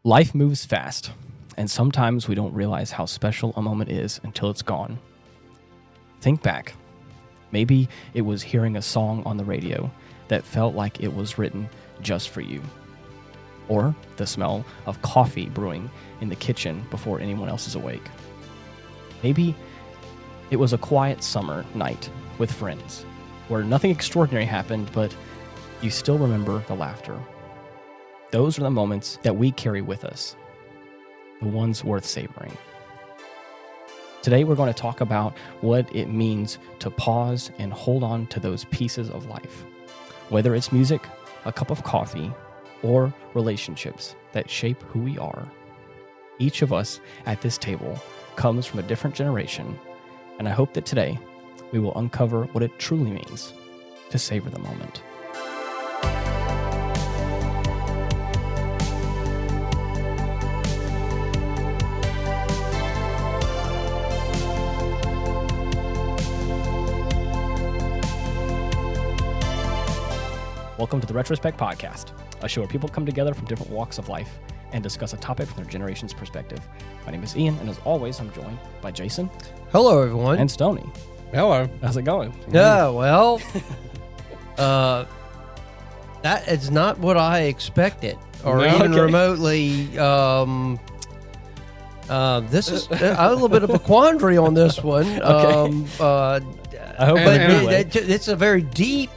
Life moves fast, and sometimes we don't realize how special a moment is until it's gone. Think back. Maybe it was hearing a song on the radio that felt like it was written just for you. Or the smell of coffee brewing in the kitchen before anyone else is awake. Maybe it was a quiet summer night with friends where nothing extraordinary happened, but you still remember the laughter. Those are the moments that we carry with us, the ones worth savoring. Today we're going to talk about what it means to pause and hold on to those pieces of life, whether it's music, a cup of coffee, or relationships that shape who we are. Each of us at this table comes from a different generation, and I hope that today we will uncover what it truly means to savor the moment. Welcome to the Retrospect podcast, a show where people come together from different walks of life and discuss a topic from their generation's perspective. My name is Ian, and as always, I'm joined by Jason. Hello, everyone. And Stoney. Hello. How's it going? Yeah, well, that is not what I expected, or even remotely. This is a little bit of a quandary on this one. I hope it's a very deep.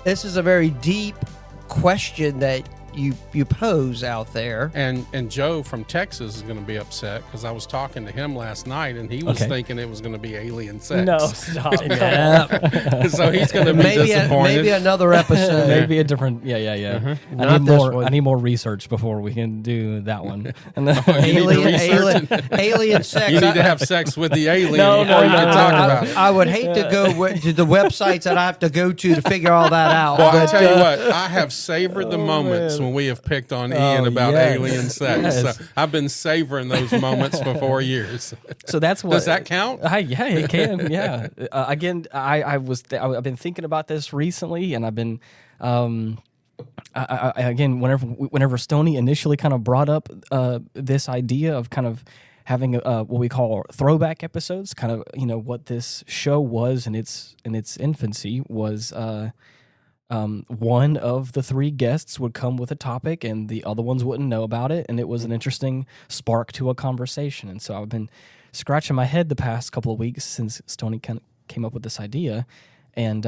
This is a very deep question that you pose out there. And Joe from Texas is going to be upset because I was talking to him last night and he was thinking it was going to be alien sex. No, stop. Yeah. So he's going to be disappointed. Maybe another episode. Maybe a different. Yeah. Uh-huh. I need more research before we can do that one. And alien sex. You need to have sex with the alien No, before you can talk about it. I would hate to go to the websites that I have to go to figure all that out. Well, I'll tell you what, I have savored the moments when we have picked on Ian about alien sex. Yes. So I've been savoring those moments for 4 years. So that's what. Does that count? Yeah, it can. Yeah. Again, I've been thinking about this recently, and I've been. Again, whenever Stoney initially kind of brought up this idea of kind of having what we call throwback episodes, kind of what this show was in its infancy was. One of the three guests would come with a topic and the other ones wouldn't know about it. And it was an interesting spark to a conversation. And so I've been scratching my head the past couple of weeks since Stoney kind of came up with this idea. And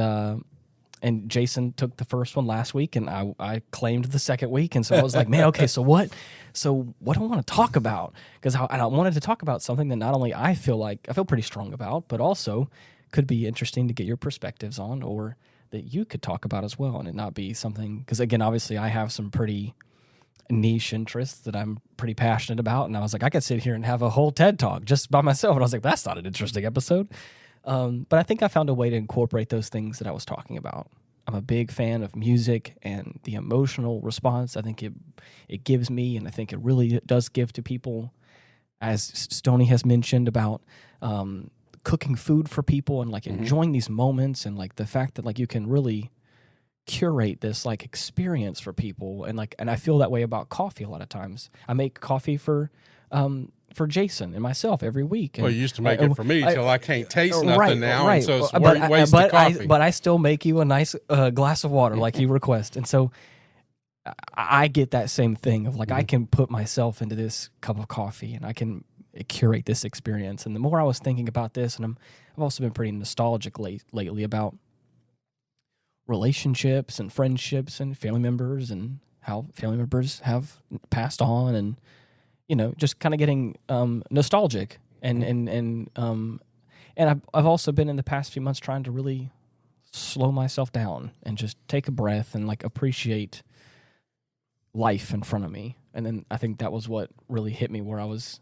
Jason took the first one last week and I claimed the second week. And so I was like, man, okay, so what do I want to talk about? Because I wanted to talk about something that not only I feel pretty strong about, but also could be interesting to get your perspectives on, or that you could talk about as well, and it not be something, because again, obviously I have some pretty niche interests that I'm pretty passionate about, and I was like, I could sit here and have a whole TED Talk just by myself, and I was like, that's not an interesting episode. But I think I found a way to incorporate those things that I was talking about. I'm a big fan of music and the emotional response I think it gives me, and I think it really does give to people, as Stoney has mentioned about cooking food for people and like enjoying these moments, and like the fact that like you can really curate this like experience for people, and I feel that way about coffee a lot of times. I make coffee for Jason and myself every week. And well, you used to make it for me till I can't taste nothing now, right. And so it's wasted coffee. But I still make you a nice glass of water like you request, and so I get that same thing of like I can put myself into this cup of coffee and I can curate this experience. And the more I was thinking about this, and I've also been pretty nostalgic lately about relationships and friendships and family members and how family members have passed on, and just kind of getting nostalgic, and I've also been in the past few months trying to really slow myself down and just take a breath and like appreciate life in front of me. And then I think that was what really hit me, where I was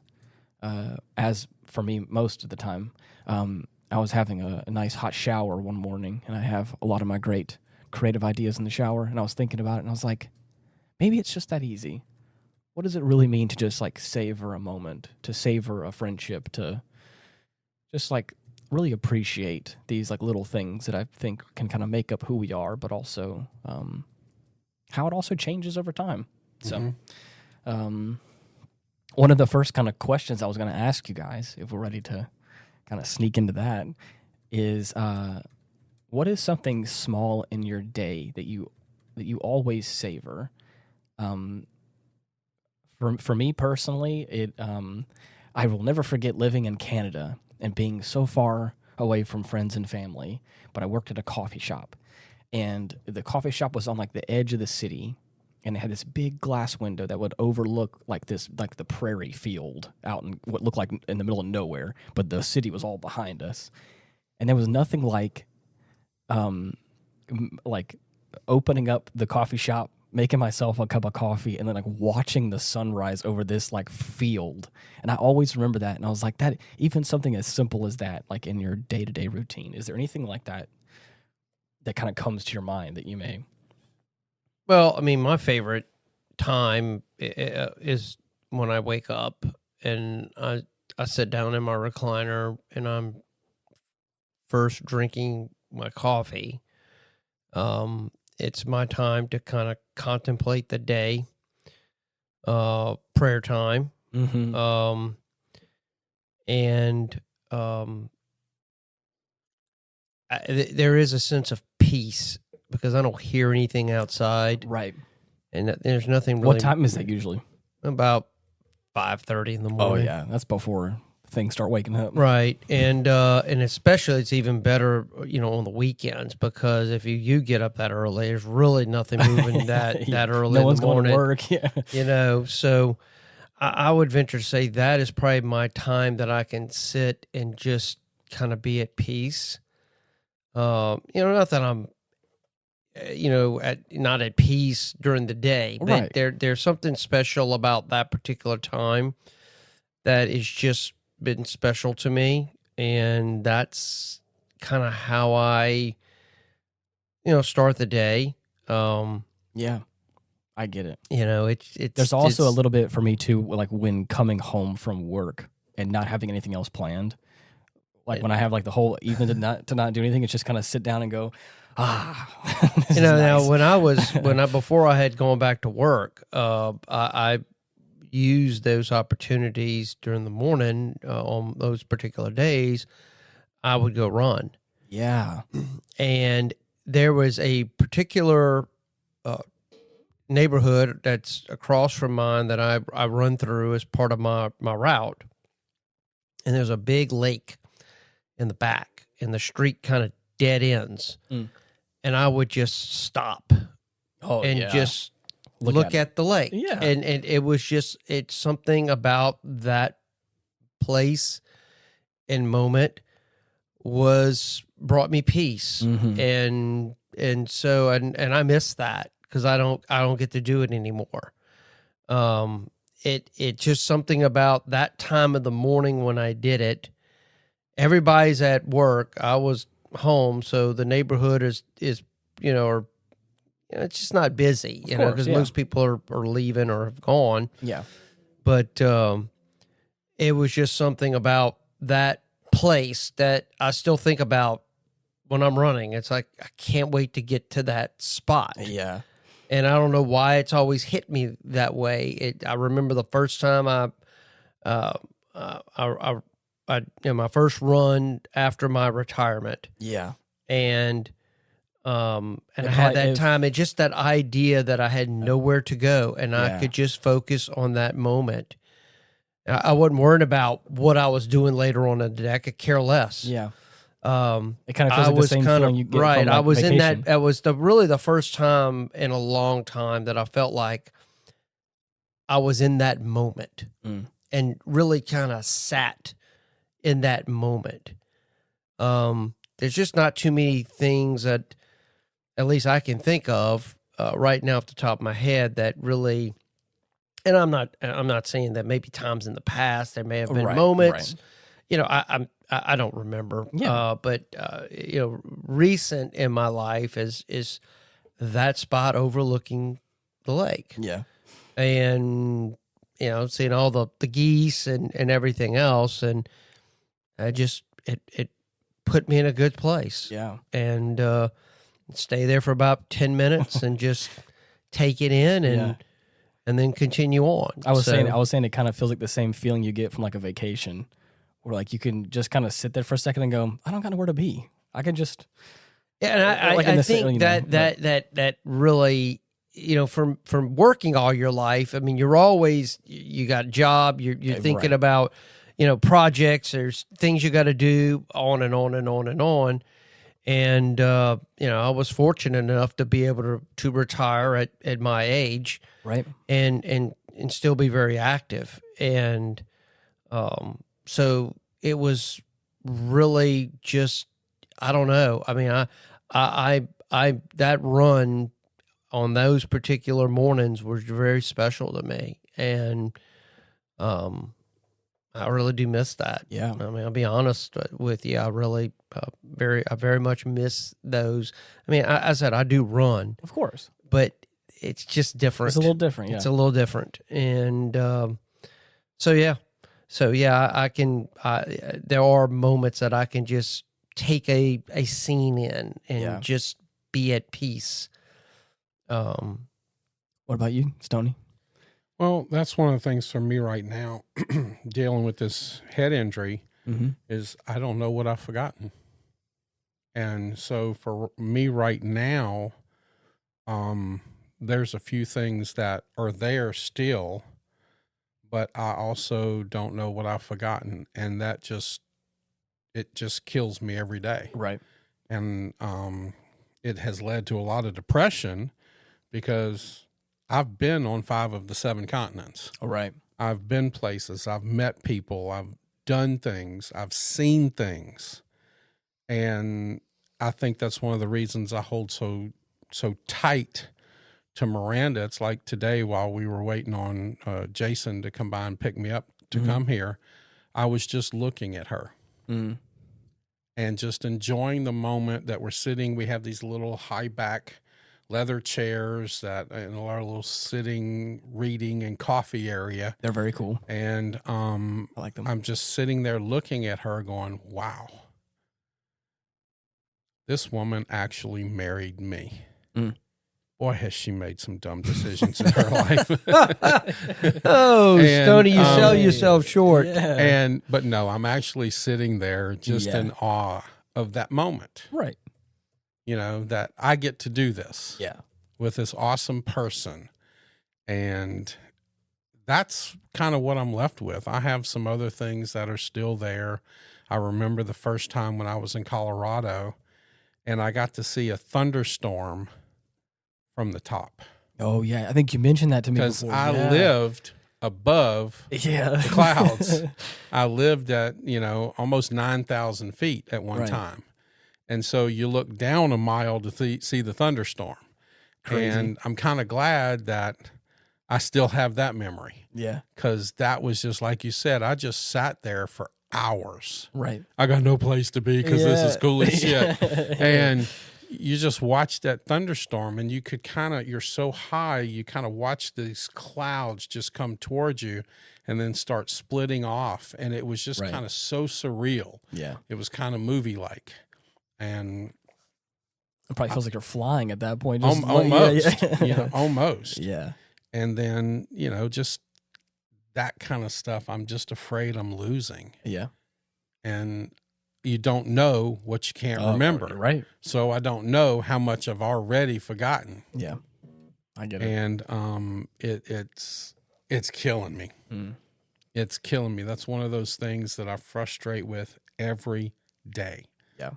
as for me most of the time, I was having a nice hot shower one morning, and I have a lot of my great creative ideas in the shower, and I was thinking about it, and I was like, maybe it's just that easy. What does it really mean to just like savor a moment, to savor a friendship, to just like really appreciate these like little things that I think can kind of make up who we are, but also how it also changes over time. So one of the first kind of questions I was going to ask you guys, if we're ready to kind of sneak into that, is what is something small in your day that you always savor? For me personally, I will never forget living in Canada and being so far away from friends and family. But I worked at a coffee shop, and the coffee shop was on like the edge of the city, and it had this big glass window that would overlook like the prairie field out in what looked like in the middle of nowhere, but the city was all behind us, and there was nothing like opening up the coffee shop, making myself a cup of coffee, and then like watching the sunrise over this like field. And I always remember that. And I was like, that even something as simple as that, like in your day-to-day routine, is there anything like that kind of comes to your mind that you may? Well, I mean, my favorite time is when I wake up and I sit down in my recliner and I'm first drinking my coffee. It's my time to kind of contemplate the day, prayer time. Mm-hmm. There is a sense of peace because I don't hear anything outside. Right. And there's nothing really. What time is that usually? About 5:30 in the morning. Oh, yeah. That's before things start waking up. Right. And especially it's even better, on the weekends, because if you get up that early, there's really nothing moving that early. No one's in the morning, going to work. Yeah. So I would venture to say that is probably my time that I can sit and just kind of be at peace. Not that I'm, not at peace during the day, but right. there's something special about that particular time that is just been special to me, and that's kind of how I start the day. Yeah, I get it. It's there's also a little bit for me too, like when coming home from work and not having anything else planned, like when I have like the whole evening to not do anything, it's just kind of sit down and go, this is nice. Now before I had gone back to work, I use those opportunities during the morning on those particular days. I would go run. Yeah. And there was a particular neighborhood that's across from mine that I run through as part of my route. And there's a big lake in the back, and the street kind of dead ends. Mm. And I would just stop just look at the lake. Yeah. And it was just, it's something about that place and moment brought me peace. Mm-hmm. And so I miss that because I don't get to do it anymore. It just something about that time of the morning when I did it. Everybody's at work. I was home, so the neighborhood is it's just not busy, because most people are leaving or have gone. Yeah. But it was just something about that place that I still think about when I'm running. It's like, I can't wait to get to that spot. Yeah. And I don't know why it's always hit me that way. I remember the first time my first run after my retirement. Yeah. And I had that time and just that idea that I had nowhere to go and I could just focus on that moment. I wasn't worried about what I was doing later on in the day. I could care less. Yeah. It kind of feels like the same feeling you get right. from, like, I was vacation. in that. That was really the first time in a long time that I felt like I was in that moment and really kind of sat in that moment. There's just not too many things that, at least I can think of right now off the top of my head, that really. And I'm not saying that maybe times in the past there may have been moments. Right. I don't remember. Yeah. But recent in my life is that spot overlooking the lake. Yeah. And seeing all the geese and everything else, and I just it put me in a good place. Yeah. And stay there for about 10 minutes and just take it in and and then continue on. I was saying it kind of feels like the same feeling you get from like a vacation, where like you can just kind of sit there for a second and go, I don't got nowhere to be. I can just. Yeah, and I think that really, from working all your life, I mean, you're always, you got a job, you're thinking about, projects, there's things you got to do, on and on and on and on. And, I was fortunate enough to be able to retire at my age. Right. And still be very active. And so it was really just, I don't know. I mean, I that run on those particular mornings was very special to me. And I really do miss that. Yeah. I mean, I'll be honest with you. I really I very much miss those. I mean, I said I do run. Of course. But it's just different. It's a little different, yeah. It's a little different. And so I can, there are moments that I can just take a scene in and just be at peace. What about you, Stoney? Well, that's one of the things for me right now, dealing with this head injury, is I don't know what I've forgotten. And so for me right now, there's a few things that are there still, but I also don't know what I've forgotten. And that it just kills me every day. Right. And it has led to a lot of depression because I've been on 5 of the 7 continents. All right. I've been places. I've met people. I've done things. I've seen things. And I think that's one of the reasons I hold so tight to Miranda. It's like today while we were waiting on Jason to come by and pick me up to come here, I was just looking at her and just enjoying the moment that we're sitting. We have these little high back leather chairs in our little sitting, reading, and coffee area. They're very cool. And I like them. I'm just sitting there looking at her going, wow, this woman actually married me. Boy, has she made some dumb decisions in her life. Stoney, you sell yourself short. Yeah. But no, I'm actually sitting there just in awe of that moment. Right. That I get to do this with this awesome person. And that's kind of what I'm left with. I have some other things that are still there. I remember the first time when I was in Colorado and I got to see a thunderstorm from the top. Oh, yeah. I think you mentioned that to me before. Because I lived above the clouds. I lived at, almost 9,000 feet at one time. And so you look down a mile to see the thunderstorm. Crazy. And I'm kind of glad that I still have that memory. Yeah. Because that was just like you said, I just sat there for hours. Right. I got no place to be because this is cool as shit. And you just watch that thunderstorm and you could you're so high, you kind of watch these clouds just come towards you and then start splitting off. And it was just kind of so surreal. Yeah. It was kind of movie-like. And it probably feels like you're flying at that point. Almost. Almost. Yeah. And then, just that kind of stuff, I'm just afraid I'm losing. Yeah. And you don't know what you can't remember. Right. So I don't know how much I've already forgotten. Yeah. I get it. And it's killing me. It's killing me. That's one of those things that I frustrate with every day. Yeah.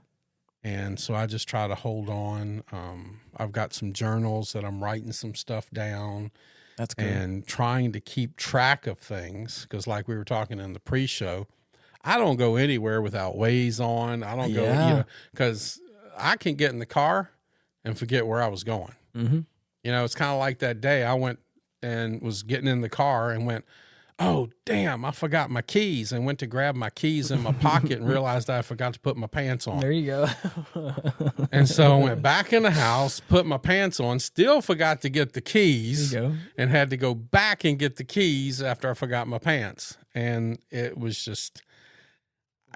And so I just try to hold on. I've got some journals that I'm writing some stuff down. That's good. And trying to keep track of things. Because like we were talking in the pre-show, I don't go anywhere without Waze on. I don't go, because I can get in the car and forget where I was going. It's kind of like that day I went and was getting in the car and went, oh, damn, I forgot my keys, and went to grab my keys in my pocket and realized I forgot to put my pants on. There you go. And so I went back in the house, put my pants on, still forgot to get the keys, and had to go back and get the keys after I forgot my pants. And it was just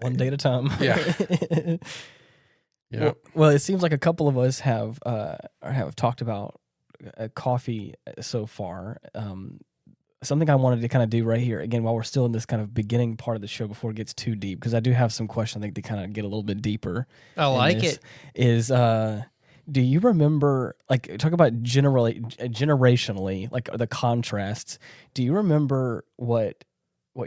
one day at a time. Yeah. Well, it seems like a couple of us have talked about coffee so far. Something I wanted to kind of do right here again while we're still in this kind of beginning part of the show before it gets too deep, because I do have some questions I think to kind of get a little bit deeper. I like it. Is do you remember, like, talk about generationally, like the contrasts? Do you remember what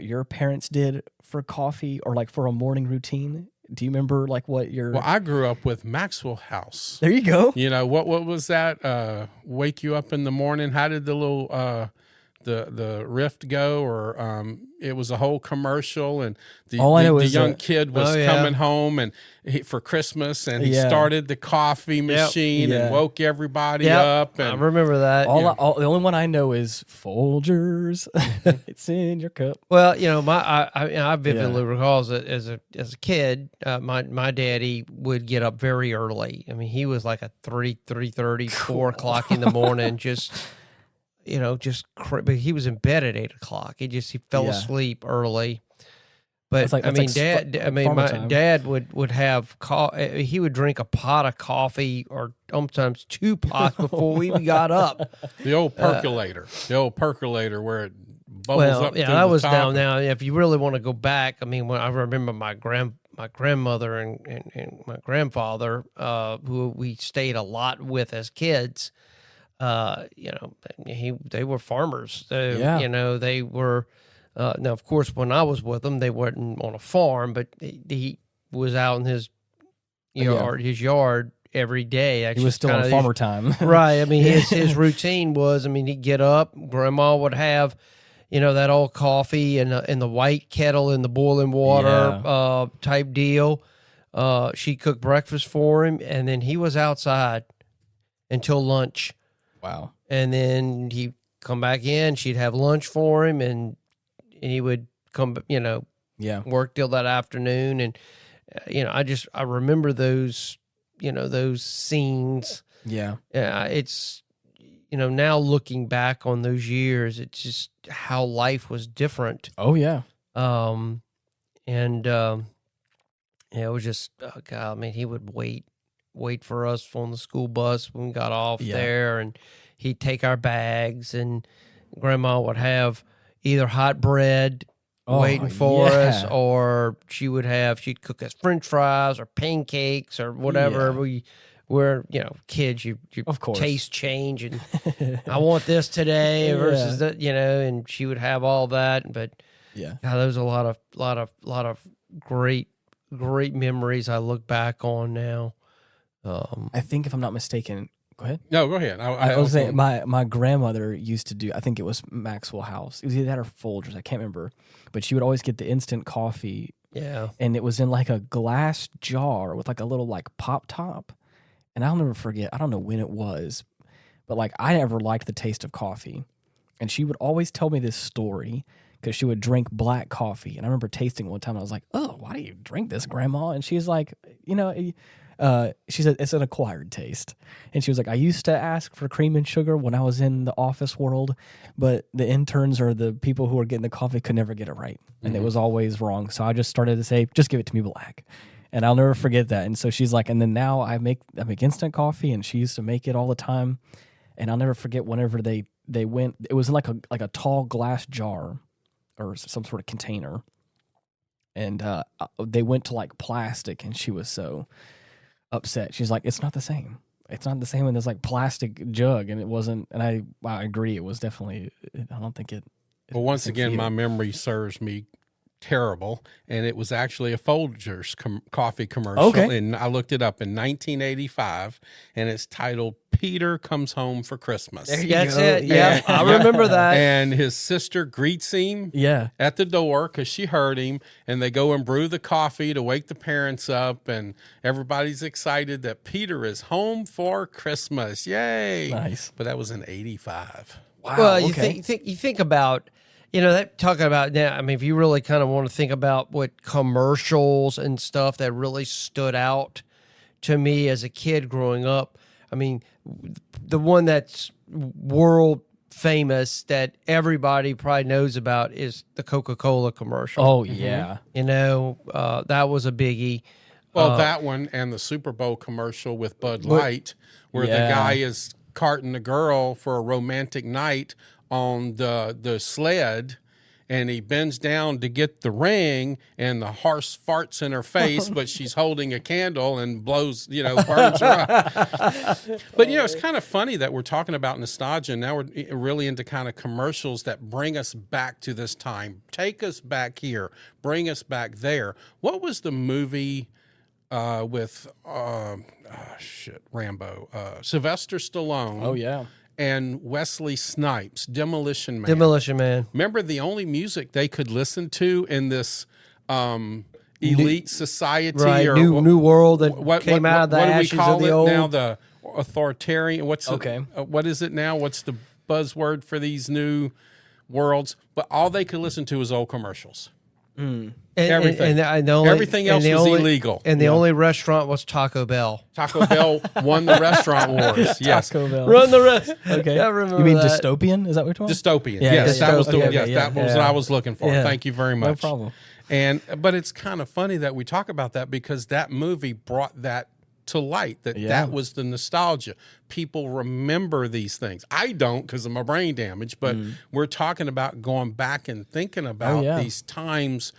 your parents did for coffee or like for a morning routine? Do you remember like what your? Well, I grew up with Maxwell House. There you go. You know what was that? Wake you up in the morning. How did the little the riff go? Or it was a whole commercial, and the young kid was coming home and for Christmas, and he started the coffee machine and woke everybody up. And I remember that. The only one I know is Folgers. It's in your cup. Well, you know, I vividly recall as a kid, my daddy would get up very early. I mean, he was like a 3:30, 4 o'clock in the morning, just. You know, but he was in bed at 8 o'clock. He fell asleep early. But my dad would have he would drink a pot of coffee or sometimes 2 pots before we even got up. The old percolator, where it bubbles up. Yeah, that was down now. If you really want to go back, I mean, when I remember my grandmother and my grandfather, who we stayed a lot with as kids. You know, they were farmers. You know, they were. Now, of course, when I was with them, they weren't on a farm, but he was out in his yard every day. Actually, he was still on farmer time, right? I mean, his routine was. I mean, he'd get up. Grandma would have, you know, that old coffee in the white kettle in the boiling water type deal. She cooked breakfast for him, and then he was outside until lunch. Wow. And then he'd come back in, she'd have lunch for him, and he would come, you know, work till that afternoon. And, you know, I remember those, you know, those scenes. Yeah. It's, you know, now looking back on those years, it's just how life was different. Oh, yeah. It was just, oh God, I mean, he would wait for us on the school bus when we got off there, and he'd take our bags, and Grandma would have either hot bread waiting for us, or she'd cook us French fries or pancakes or whatever. We're, you know, kids, you of course taste change, and I want this today versus that, you know, and she would have all that. But God, there's a lot of great memories I look back on now. I think, if I'm not mistaken, go ahead. No, go ahead. I was saying my grandmother used to do, I think it was Maxwell House. It was either that or Folgers. I can't remember. But she would always get the instant coffee. Yeah. And it was in like a glass jar with like a little like pop top. And I'll never forget, I don't know when it was, but like I never liked the taste of coffee. And she would always tell me this story because she would drink black coffee. And I remember tasting one time, and I was like, oh, why do you drink this, Grandma? And she's like, you know, she said, it's an acquired taste. And she was like, I used to ask for cream and sugar when I was in the office world, but the interns or the people who were getting the coffee could never get it right. And it was always wrong. So I just started to say, just give it to me black. And I'll never forget that. And so she's like, and then now I make instant coffee, and she used to make it all the time. And I'll never forget whenever they went, it was in like a tall glass jar or some sort of container. And they went to like plastic, and she was so upset. She's like, it's not the same. It's not the same in this like plastic jug. And it wasn't, and I agree, it was definitely, I don't think it. Well, once again, my memory serves me terrible, and it was actually a Folgers coffee commercial. Okay. And I looked it up in 1985, and it's titled "Peter Comes Home for Christmas." That's it. Yeah, I remember that. And his sister greets him at the door because she heard him, and they go and brew the coffee to wake the parents up, and everybody's excited that Peter is home for Christmas. Yay! Nice. But that was in 85. Wow. Well, you think about, you know, that talking about now, I mean, if you really kind of want to think about what commercials and stuff that really stood out to me as a kid growing up, I mean, the one that's world famous that everybody probably knows about is the Coca-Cola commercial. Oh, yeah. You know, that was a biggie. Well, that one and the Super Bowl commercial with Bud Light, where the guy is carting the girl for a romantic night on the sled, and he bends down to get the ring, and the horse farts in her face, but she's holding a candle and blows, burns her up. But, it's kind of funny that we're talking about nostalgia, and now we're really into kind of commercials that bring us back to this time. Take us back here. Bring us back there. What was the movie with, Rambo, Sylvester Stallone? Oh, yeah. And Wesley Snipes, Demolition Man. Demolition Man. Remember, the only music they could listen to in this elite society, right? Or new world that came out of the ashes of the old. Now the authoritarian. What is it now? What's the buzzword for these new worlds? But all they could listen to is old commercials. Everything. Everything else was illegal. And the only restaurant was Taco Bell. Taco Bell won the restaurant wars. Yes. Taco Bell. Run the rest. Okay. I remember you mean that. dystopian? Is that what you're talking about? Dystopian. Yes, that was that was what I was looking for. Yeah. Thank you very much. No problem. But it's kind of funny that we talk about that because that movie brought that to light, that was the nostalgia. People remember these things. I don't because of my brain damage, but we're talking about going back and thinking about these times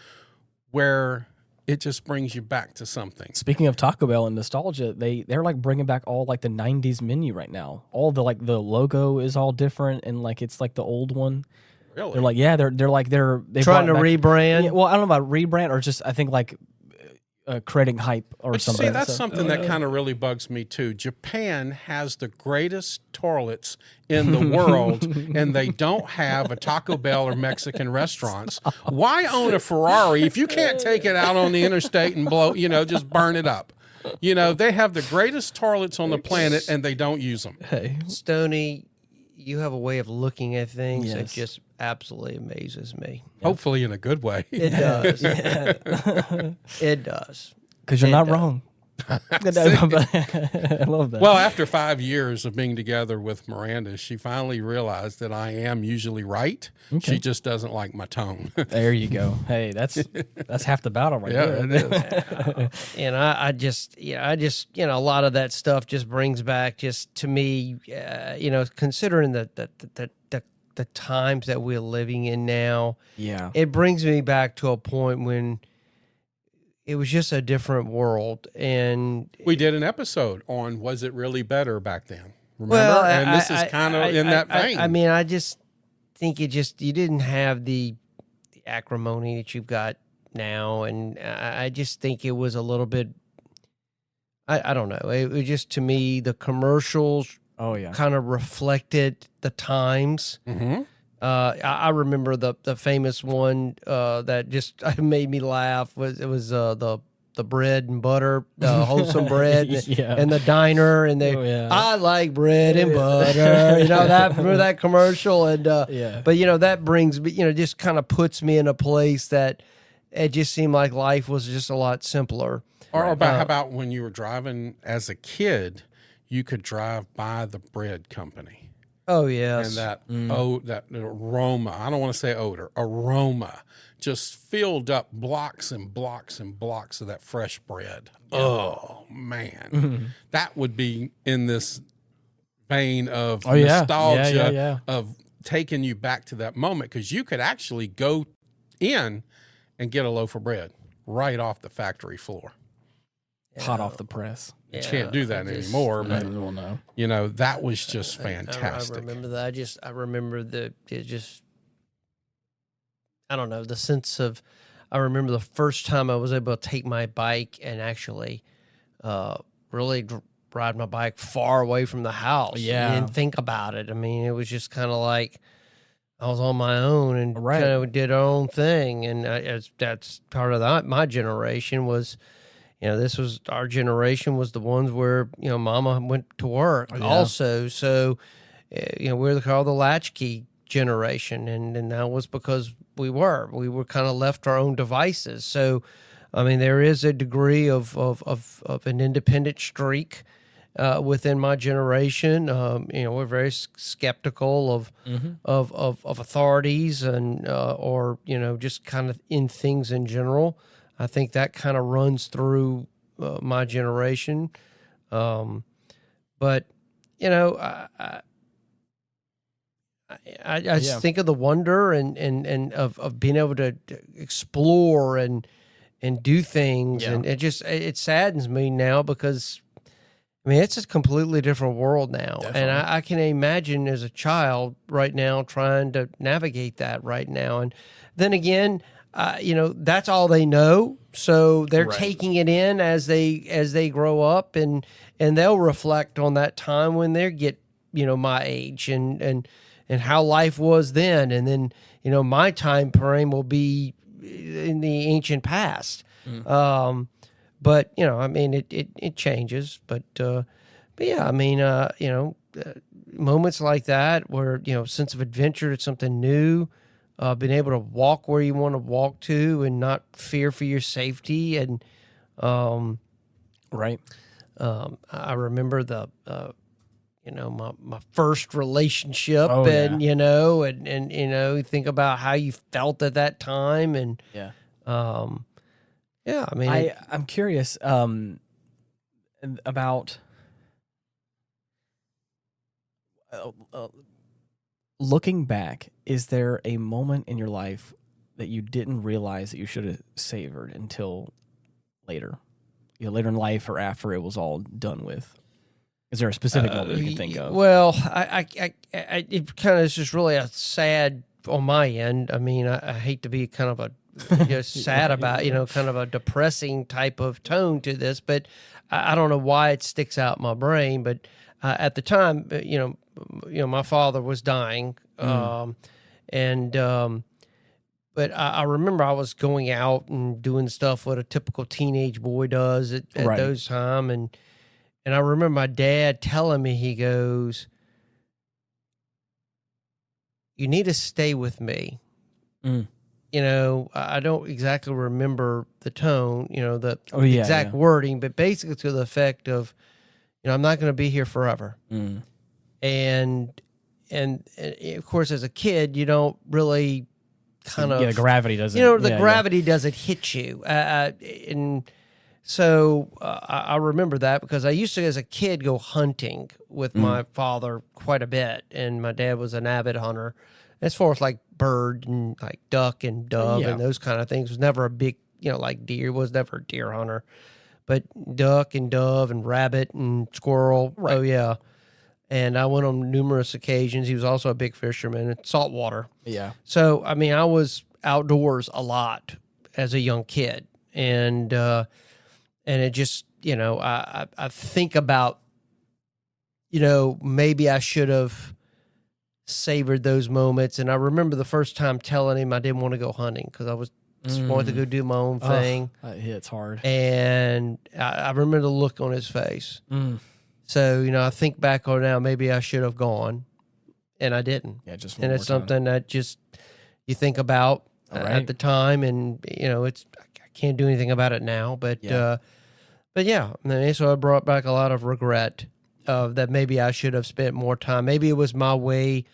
where it just brings you back to something. Speaking of Taco Bell and nostalgia, they're like bringing back all like the 90s menu right now. All the the logo is all different and like it's like the old one. Really? They're like they're trying to rebrand. Yeah, well, I don't know about rebrand or just I think like creating hype or something. See, that's something that kind of really bugs me too. Japan has the greatest toilets in the world, and they don't have a Taco Bell or Mexican restaurants. Why own a Ferrari if you can't take it out on the interstate and blow, just burn it up? They have the greatest toilets on the planet, and they don't use them. Hey, Stoney, you have a way of looking at things that Yes. just absolutely amazes me. Hopefully in a good way. It does. It does. because you're It not does. wrong. I love that. Well, after 5 years of being together with Miranda, she finally realized that I am usually right. Okay. She just doesn't like my tone. there you go. Hey, that's half the battle right there. It is. And I just, a lot of that stuff just brings back just to me, considering the times that we're living in now, Yeah. it brings me back to a point when it was just a different world. And We did an episode on was it really better back then? Remember? well, And this is kind of in that vein. I mean, I just think you didn't have the acrimony that you've got now. And I just think it was a little bit, I don't know. It was just, to me, the commercials Oh yeah. kind of reflected the times. Mm-hmm. I remember the famous one that just made me laugh. Was the bread and butter, the wholesome bread, Yeah. and the diner, and they. Oh, yeah. I like bread and butter. Remember that commercial, and Yeah. But that brings me, just kind of puts me in a place that it just seemed like life was just a lot simpler. Or about how about when you were driving as a kid, you could drive by the bread company. Oh yes, And that aroma, I don't want to say odor, aroma, just filled up blocks and blocks and blocks of that fresh bread. Oh, man. That would be in this vein of nostalgia, Yeah. of taking you back to that moment, because you could actually go in and get a loaf of bread right off the factory floor. Hot off the press. You can't do that anymore, but Well, no. that was just fantastic. I remember that. I remember I don't know, the sense of, I remember the first time I was able to take my bike and actually really ride my bike far away from the house. Yeah. And think about it. I mean, it was just kind of like I was on my own and Right. kind of did our own thing. And that's part of that. My generation was, our generation was the ones where, mama went to work also. So, we're called the latchkey generation. And that was because we were kind of left to our own devices. So, I mean, there is a degree of an independent streak within my generation. We're very skeptical of authorities and, or, just kind of in things in general. I think that kind of runs through my generation. But, I just think of the wonder and of being able to explore and do things, and it saddens me now because it's a completely different world now. Definitely. And I can imagine as a child right now trying to navigate that right now. And then again, that's all they know. So they're taking it in as they grow up, and they'll reflect on that time when they get, my age and how life was then. And then, my time frame will be in the ancient past. But it changes. But yeah, moments like that where sense of adventure, it's something new, being able to walk where you want to walk to and not fear for your safety, and right. I remember the my first relationship, and and think about how you felt at that time, and I'm curious about looking back. Is there a moment in your life that you didn't realize that you should have savored until later? Later in life or after it was all done with? Is there a specific moment you can think of? Well, it kind of is just really a sad on my end. I hate to be kind of a sad about, kind of a depressing type of tone to this, but I don't know why it sticks out in my brain. But at the time, my father was dying, but I remember I was going out and doing stuff what a typical teenage boy does at those time, and I remember my dad telling me, he goes, "You need to stay with me." I don't exactly remember the tone, the exact wording, but basically to the effect of, I'm not going to be here forever. And of course, as a kid, you don't really the gravity doesn't. Gravity doesn't hit you. And so I remember that because I used to, as a kid, go hunting with my father quite a bit, and my dad was an avid hunter. As far as like bird and like duck and dove and those kind of things, was never a big, like deer, was never a deer hunter, but duck and dove and rabbit and squirrel. Right. Oh yeah. And I went on numerous occasions. He was also a big fisherman and saltwater. Yeah. So, I was outdoors a lot as a young kid, and it just, I think about, maybe I should have savored those moments. And I remember the first time telling him I didn't want to go hunting because I was just wanted to go do my own thing. That hits hard. And I remember the look on his face. So, I think back on now, maybe I should have gone, and I didn't. Yeah, and it's something that just you think about at the time, and I can't do anything about it now. But so I brought back a lot of regret that maybe I should have spent more time. Maybe it was my way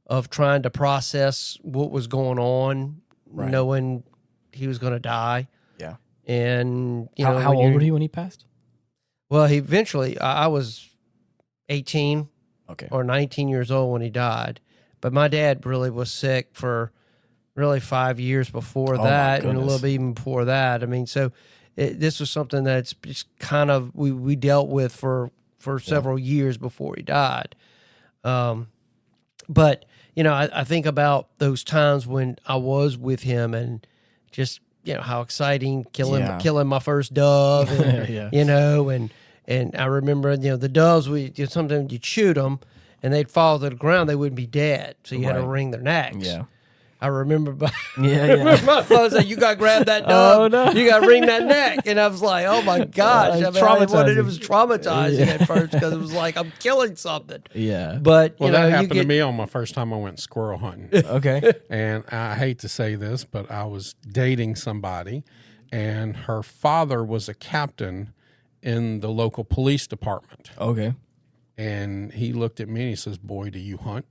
of trying to process what was going on, knowing he was going to die. Yeah. And, how old were you when he passed? Well, he eventually, I was 18 or 19 years old when he died. But my dad really was sick for really 5 years before that, and a little bit even before that. So this was something that's just kind of, we dealt with for several years before he died. But, I think about those times when I was with him and just, how exciting killing my first dove, and, and I remember, the doves, sometimes you'd shoot them and they'd fall to the ground, they wouldn't be dead. So you had to wring their necks. Yeah. I remember, my father said, "You got to grab that dove. Oh, no. You got to wring that neck." And I was like, "Oh my gosh!" It was traumatizing at first because it was like I'm killing something. Yeah, but that happened to me on my first time I went squirrel hunting. Okay, and I hate to say this, but I was dating somebody, and her father was a captain in the local police department. Okay, and he looked at me and he says, "Boy, do you hunt?"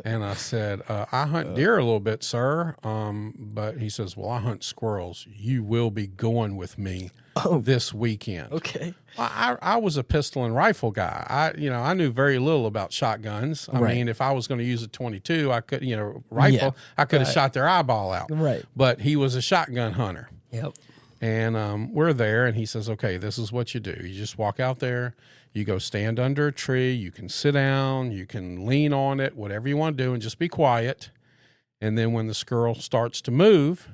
And I said, I hunt deer a little bit, sir. But he says, well, I hunt squirrels. You will be going with me this weekend. Okay. I was a pistol and rifle guy. I knew very little about shotguns. I mean, if I was going to use a 22, I could, rifle, I could have shot their eyeball out. Right. But he was a shotgun hunter. Yep. And we're there, and he says, okay, this is what you do. You just walk out there. You go stand under a tree. You can sit down. You can lean on it, whatever you want to do, and just be quiet. And then when the squirrel starts to move,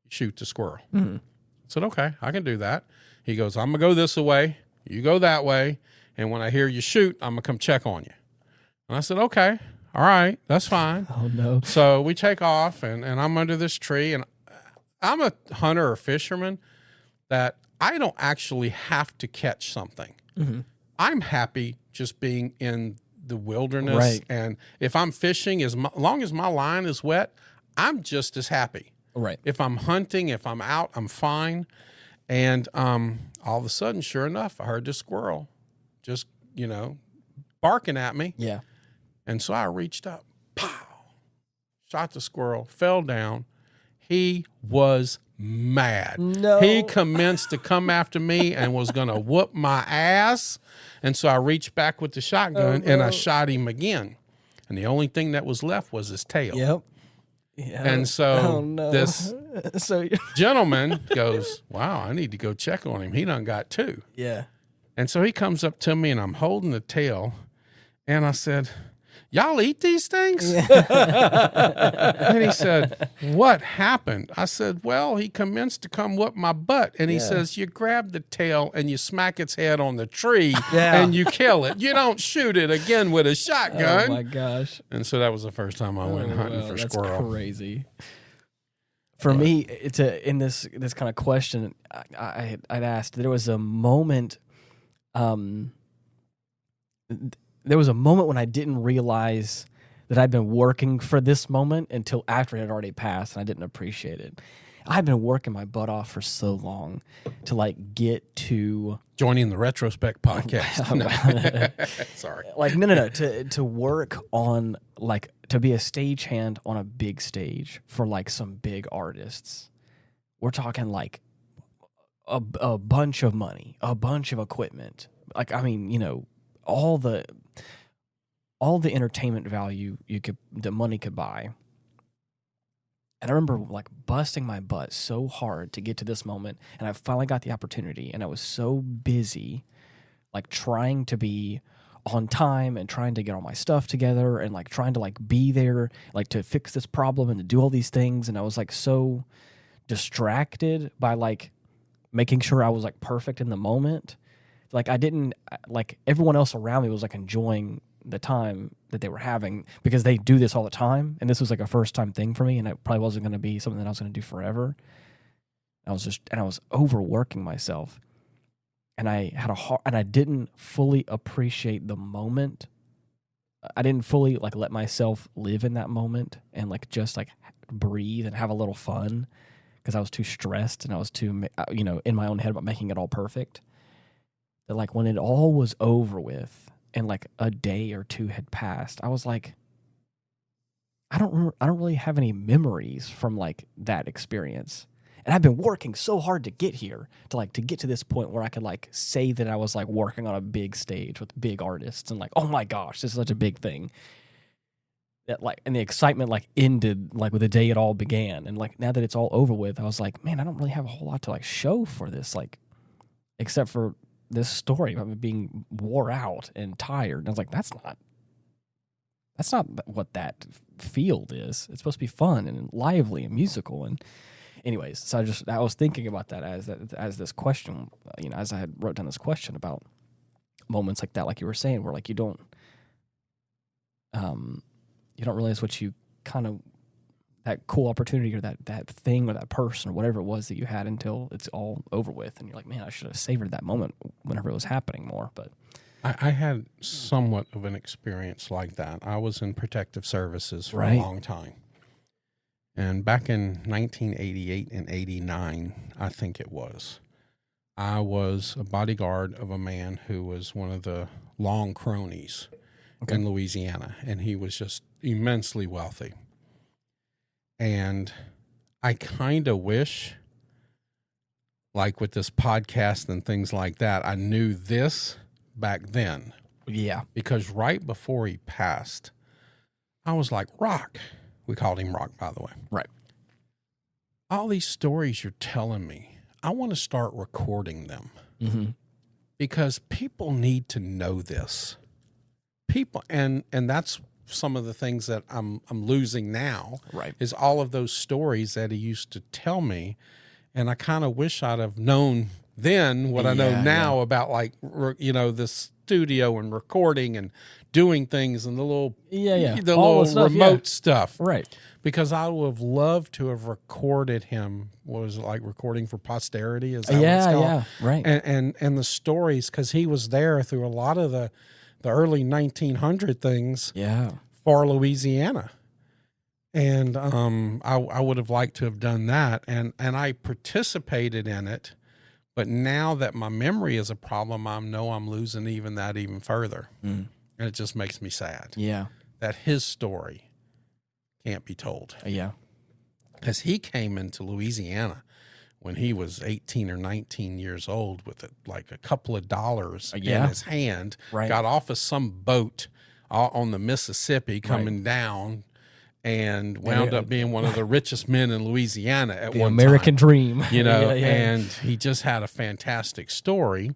you shoot the squirrel. Mm-hmm. I said, okay, I can do that. He goes, I'm going to go this way. You go that way. And when I hear you shoot, I'm going to come check on you. And I said, okay, all right, that's fine. Oh, no. So we take off, and I'm under this tree, and I'm a hunter or fisherman that I don't actually have to catch something. Mm-hmm. I'm happy just being in the wilderness. Right. And if I'm fishing, as long as my line is wet, I'm just as happy. Right. If I'm hunting, if I'm out, I'm fine. And all of a sudden, sure enough, I heard this squirrel just, barking at me. Yeah. And so I reached up, pow, shot the squirrel, fell down. He was mad. No. He commenced to come after me and was going to whoop my ass. And so I reached back with the shotgun and I shot him again. And the only thing that was left was his tail. Yep. Yeah. And so this gentleman goes, wow, I need to go check on him. He done got two. Yeah. And so he comes up to me and I'm holding the tail. And I said, y'all eat these things? And he said, what happened? I said, well, he commenced to come whoop my butt. And he says, you grab the tail and you smack its head on the tree and you kill it. You don't shoot it again with a shotgun. Oh, my gosh. And so that was the first time I went hunting for squirrel. That's crazy. For me, it's in this kind of question, I'd asked, there was a moment there was a moment when I didn't realize that I'd been working for this moment until after it had already passed, and I didn't appreciate it. I've been working my butt off for so long to get to joining the Retrospect podcast. No. Sorry. No. To work on to be a stagehand on a big stage for some big artists. We're talking a bunch of money, a bunch of equipment. All the entertainment value the money could buy. And I remember busting my butt so hard to get to this moment, and I finally got the opportunity, and I was so busy trying to be on time and trying to get all my stuff together and trying to be there to fix this problem and to do all these things, and I was so distracted by making sure I was perfect in the moment. I didn't everyone else around me was enjoying the time that they were having because they do this all the time, and this was a first time thing for me, and it probably wasn't going to be something that I was going to do forever. I was overworking myself, and I didn't fully appreciate the moment. I didn't fully let myself live in that moment and just breathe and have a little fun because I was too stressed and I was too in my own head about making it all perfect. That when it all was over with and a day or two had passed, I was I don't really have any memories from that experience. And I've been working so hard to get here to get to this point where I could say that I was working on a big stage with big artists and oh my gosh, this is such a big thing. That and the excitement ended with the day it all began. And now that it's all over with, I was man, I don't really have a whole lot to show for this, except for this story about me being wore out and tired. And I was that's not what that field is. It's supposed to be fun and lively and musical. And anyways, so I was thinking about that as this question, as I had wrote down this question about moments like that, you were saying, where you don't realize what you kind of, that cool opportunity or that thing or that person or whatever it was that you had until it's all over with. And you're man, I should have savored that moment whenever it was happening more. But I had somewhat of an experience like that. I was in protective services for a long time. And back in 1988 and 89, I think it was, I was a bodyguard of a man who was one of the long cronies in Louisiana. And he was just immensely wealthy. And I kind of wish, like with this podcast and things like that, I knew this back then. Yeah. Because right before he passed, I was like, Rock. We called him Rock, by the way. Right. All these stories you're telling me, I want to start recording them. Mm-hmm. Because people need to know this. People, and that's some of the things that I'm losing now. Right. Is all of those stories that he used to tell me, and I kind of wish I'd have known then what I know now about, like, the studio and recording and doing things and the little remote stuff. Right. Because I would have loved to have recorded him. What was it, like recording for posterity? Is that what it's called? Right. And the stories, because he was there through a lot of the early 1900 things. Yeah. For Louisiana. And I would have liked to have done that, and I participated in it, but now that my memory is a problem, I know I'm losing even further, and it just makes me sad. Yeah, that his story can't be told. Yeah, because he came into Louisiana when he was 18 or 19 years old with a couple of dollars in his hand. Right. Got off of some boat on the Mississippi coming down. And wound up being one of the richest men in Louisiana at one time. The American dream. And he just had a fantastic story,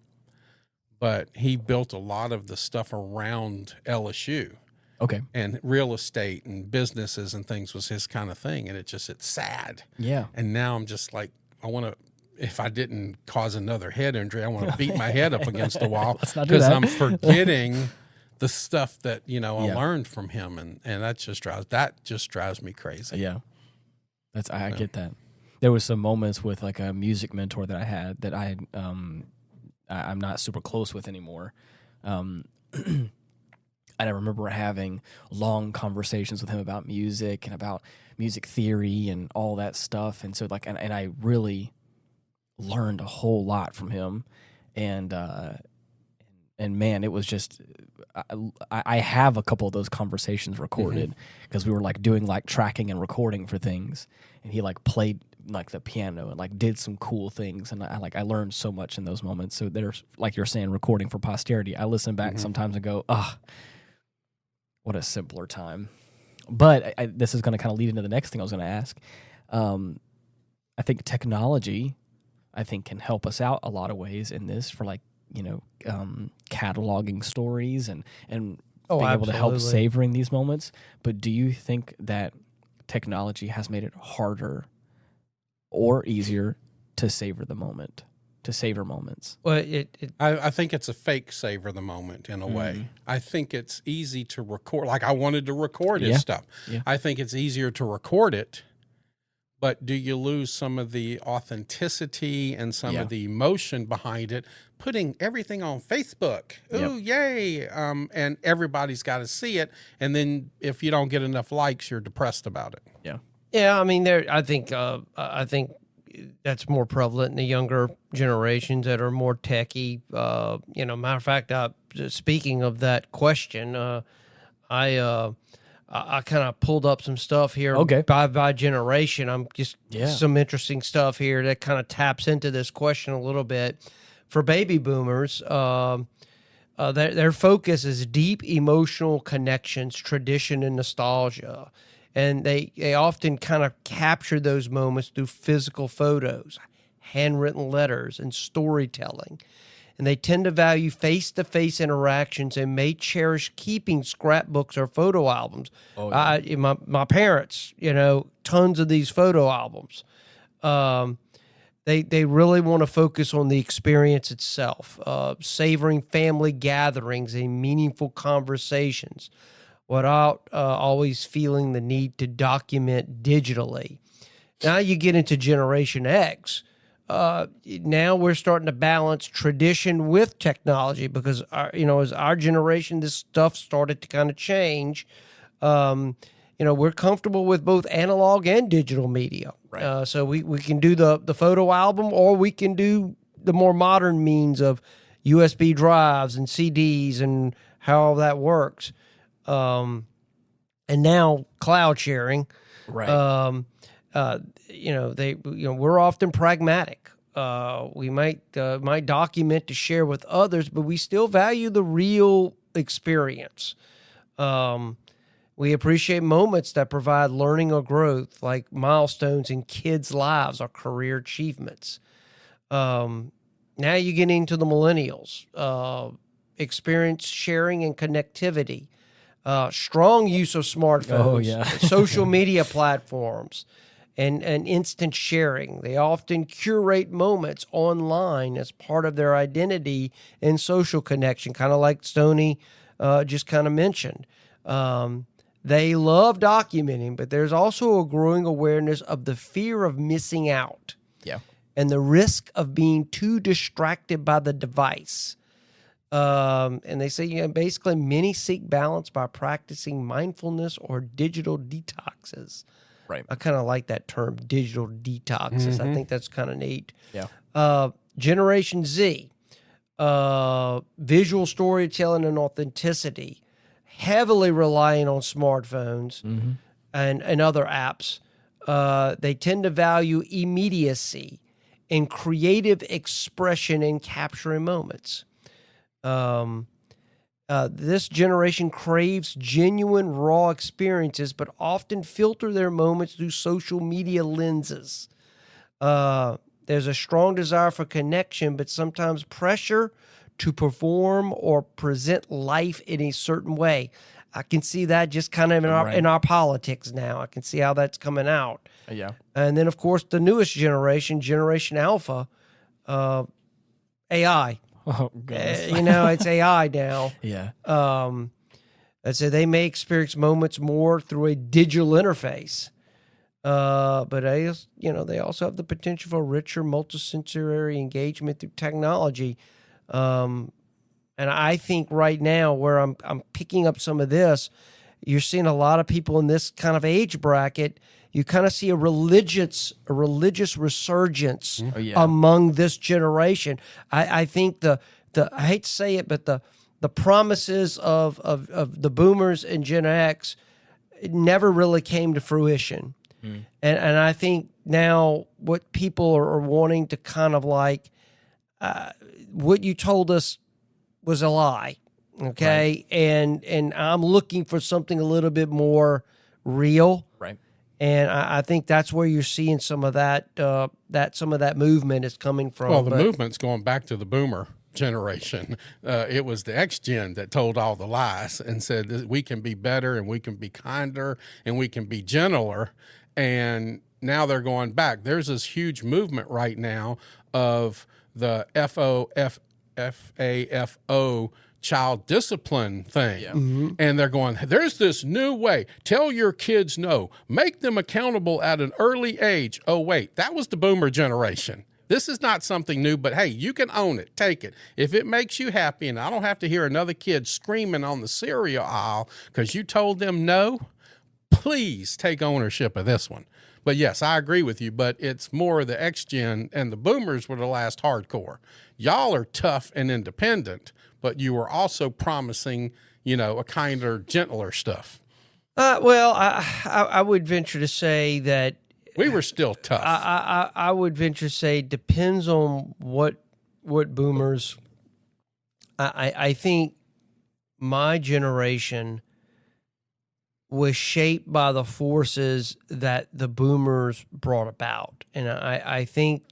but he built a lot of the stuff around LSU. Okay. And real estate and businesses and things was his kind of thing. And it's sad. Yeah. And now I'm just like, I want to, if I didn't cause another head injury, I want to beat my head up against the wall because I'm forgetting the stuff that, I learned from him. And that just drives me crazy. Yeah. I get that. There was some moments with like a music mentor that I had that I'm not super close with anymore. And I remember having long conversations with him about music and about music theory and all that stuff. And so and I really learned a whole lot from him. And man, it was just, I have a couple of those conversations recorded because we were like doing like tracking and recording for things, and he like played like the piano and like did some cool things, and I learned so much in those moments. So there's, like you're saying, recording for posterity. I listen back sometimes and go, what a simpler time. But this is going to kind of lead into the next thing I was going to ask. I think technology, can help us out a lot of ways in this for like, cataloging stories and being able to help savoring these moments. But do you think that technology has made it harder or easier to savor the moment, to savor moments? Well, I think it's a fake savor the moment in a way. I think it's easy to record. Like I wanted to record his stuff. Yeah. I think it's easier to record it. But do you lose some of the authenticity and some of the emotion behind it? Putting everything on Facebook, ooh, yay, and everybody's got to see it. And then if you don't get enough likes, you're depressed about it. Yeah, yeah. I mean, I think that's more prevalent in the younger generations that are more techie. Matter of fact, speaking of that question, I kind of pulled up some stuff here by generation. I'm just some interesting stuff here that kind of taps into this question a little bit. For baby boomers, their focus is deep emotional connections, tradition, and nostalgia. And they often kind of capture those moments through physical photos, handwritten letters, and storytelling. And they tend to value face-to-face interactions and may cherish keeping scrapbooks or photo albums. Oh, yeah. My parents, tons of these photo albums. They really want to focus on the experience itself, savoring family gatherings and meaningful conversations without always feeling the need to document digitally. Now you get into Generation X. Now we're starting to balance tradition with technology because as our generation, this stuff started to kind of change. We're comfortable with both analog and digital media. Right. So we can do the photo album, or we can do the more modern means of USB drives and CDs and how all that works. and now cloud sharing. Right. We're often pragmatic. We might document to share with others, but we still value the real experience. We appreciate moments that provide learning or growth, like milestones in kids' lives or career achievements. Now you get into the millennials, experience sharing and connectivity, strong use of smartphones, social media platforms, and instant sharing. They often curate moments online as part of their identity and social connection, kind of like Stoney just kind of mentioned. They love documenting, but there's also a growing awareness of the fear of missing out. Yeah. And the risk of being too distracted by the device. And they say, basically many seek balance by practicing mindfulness or digital detoxes. Right. I kind of like that term, digital detoxes. I think that's kind of neat. Yeah. Generation Z, visual storytelling and authenticity, heavily relying on smartphones and other apps. They tend to value immediacy and creative expression in capturing moments. This generation craves genuine, raw experiences, but often filter their moments through social media lenses. There's a strong desire for connection, but sometimes pressure to perform or present life in a certain way. I can see that just kind of in our politics now. I can see how that's coming out. Yeah. And then, of course, the newest generation, Generation Alpha, AI. Oh, goodness. It's AI now. Yeah. And so they may experience moments more through a digital interface. But they also have the potential for richer, multisensory engagement through technology. And I think right now, where I'm picking up some of this, you're seeing a lot of people in this kind of age bracket. You kind of see a religious resurgence among this generation. I think the I hate to say it, but the promises of the boomers and Gen X never really came to fruition. And I think now what people are wanting to kind of like, what you told us was a lie, okay? Right. And I'm looking for something a little bit more real. Right. And I think that's where you're seeing some of that some of that movement is coming from. Well, the movement's going back to the boomer generation. It was the X gen that told all the lies and said that we can be better and we can be kinder and we can be gentler. And now they're going back. There's this huge movement right now of the FAFO child discipline thing. Yeah. And they're going, there's this new way. Tell your kids no. Make them accountable at an early age. Oh, wait, that was the boomer generation. This is not something new, but hey, you can own it. Take it. If it makes you happy and I don't have to hear another kid screaming on the cereal aisle because you told them no, please take ownership of this one. But yes, I agree with you, but it's more of the X-Gen and the boomers were the last hardcore. Y'all are tough and independent, but you were also promising, a kinder, gentler stuff. Well, I would venture to say that we were still tough. I would venture to say depends on what boomers. I think my generation was shaped by the forces that the boomers brought about. And I think,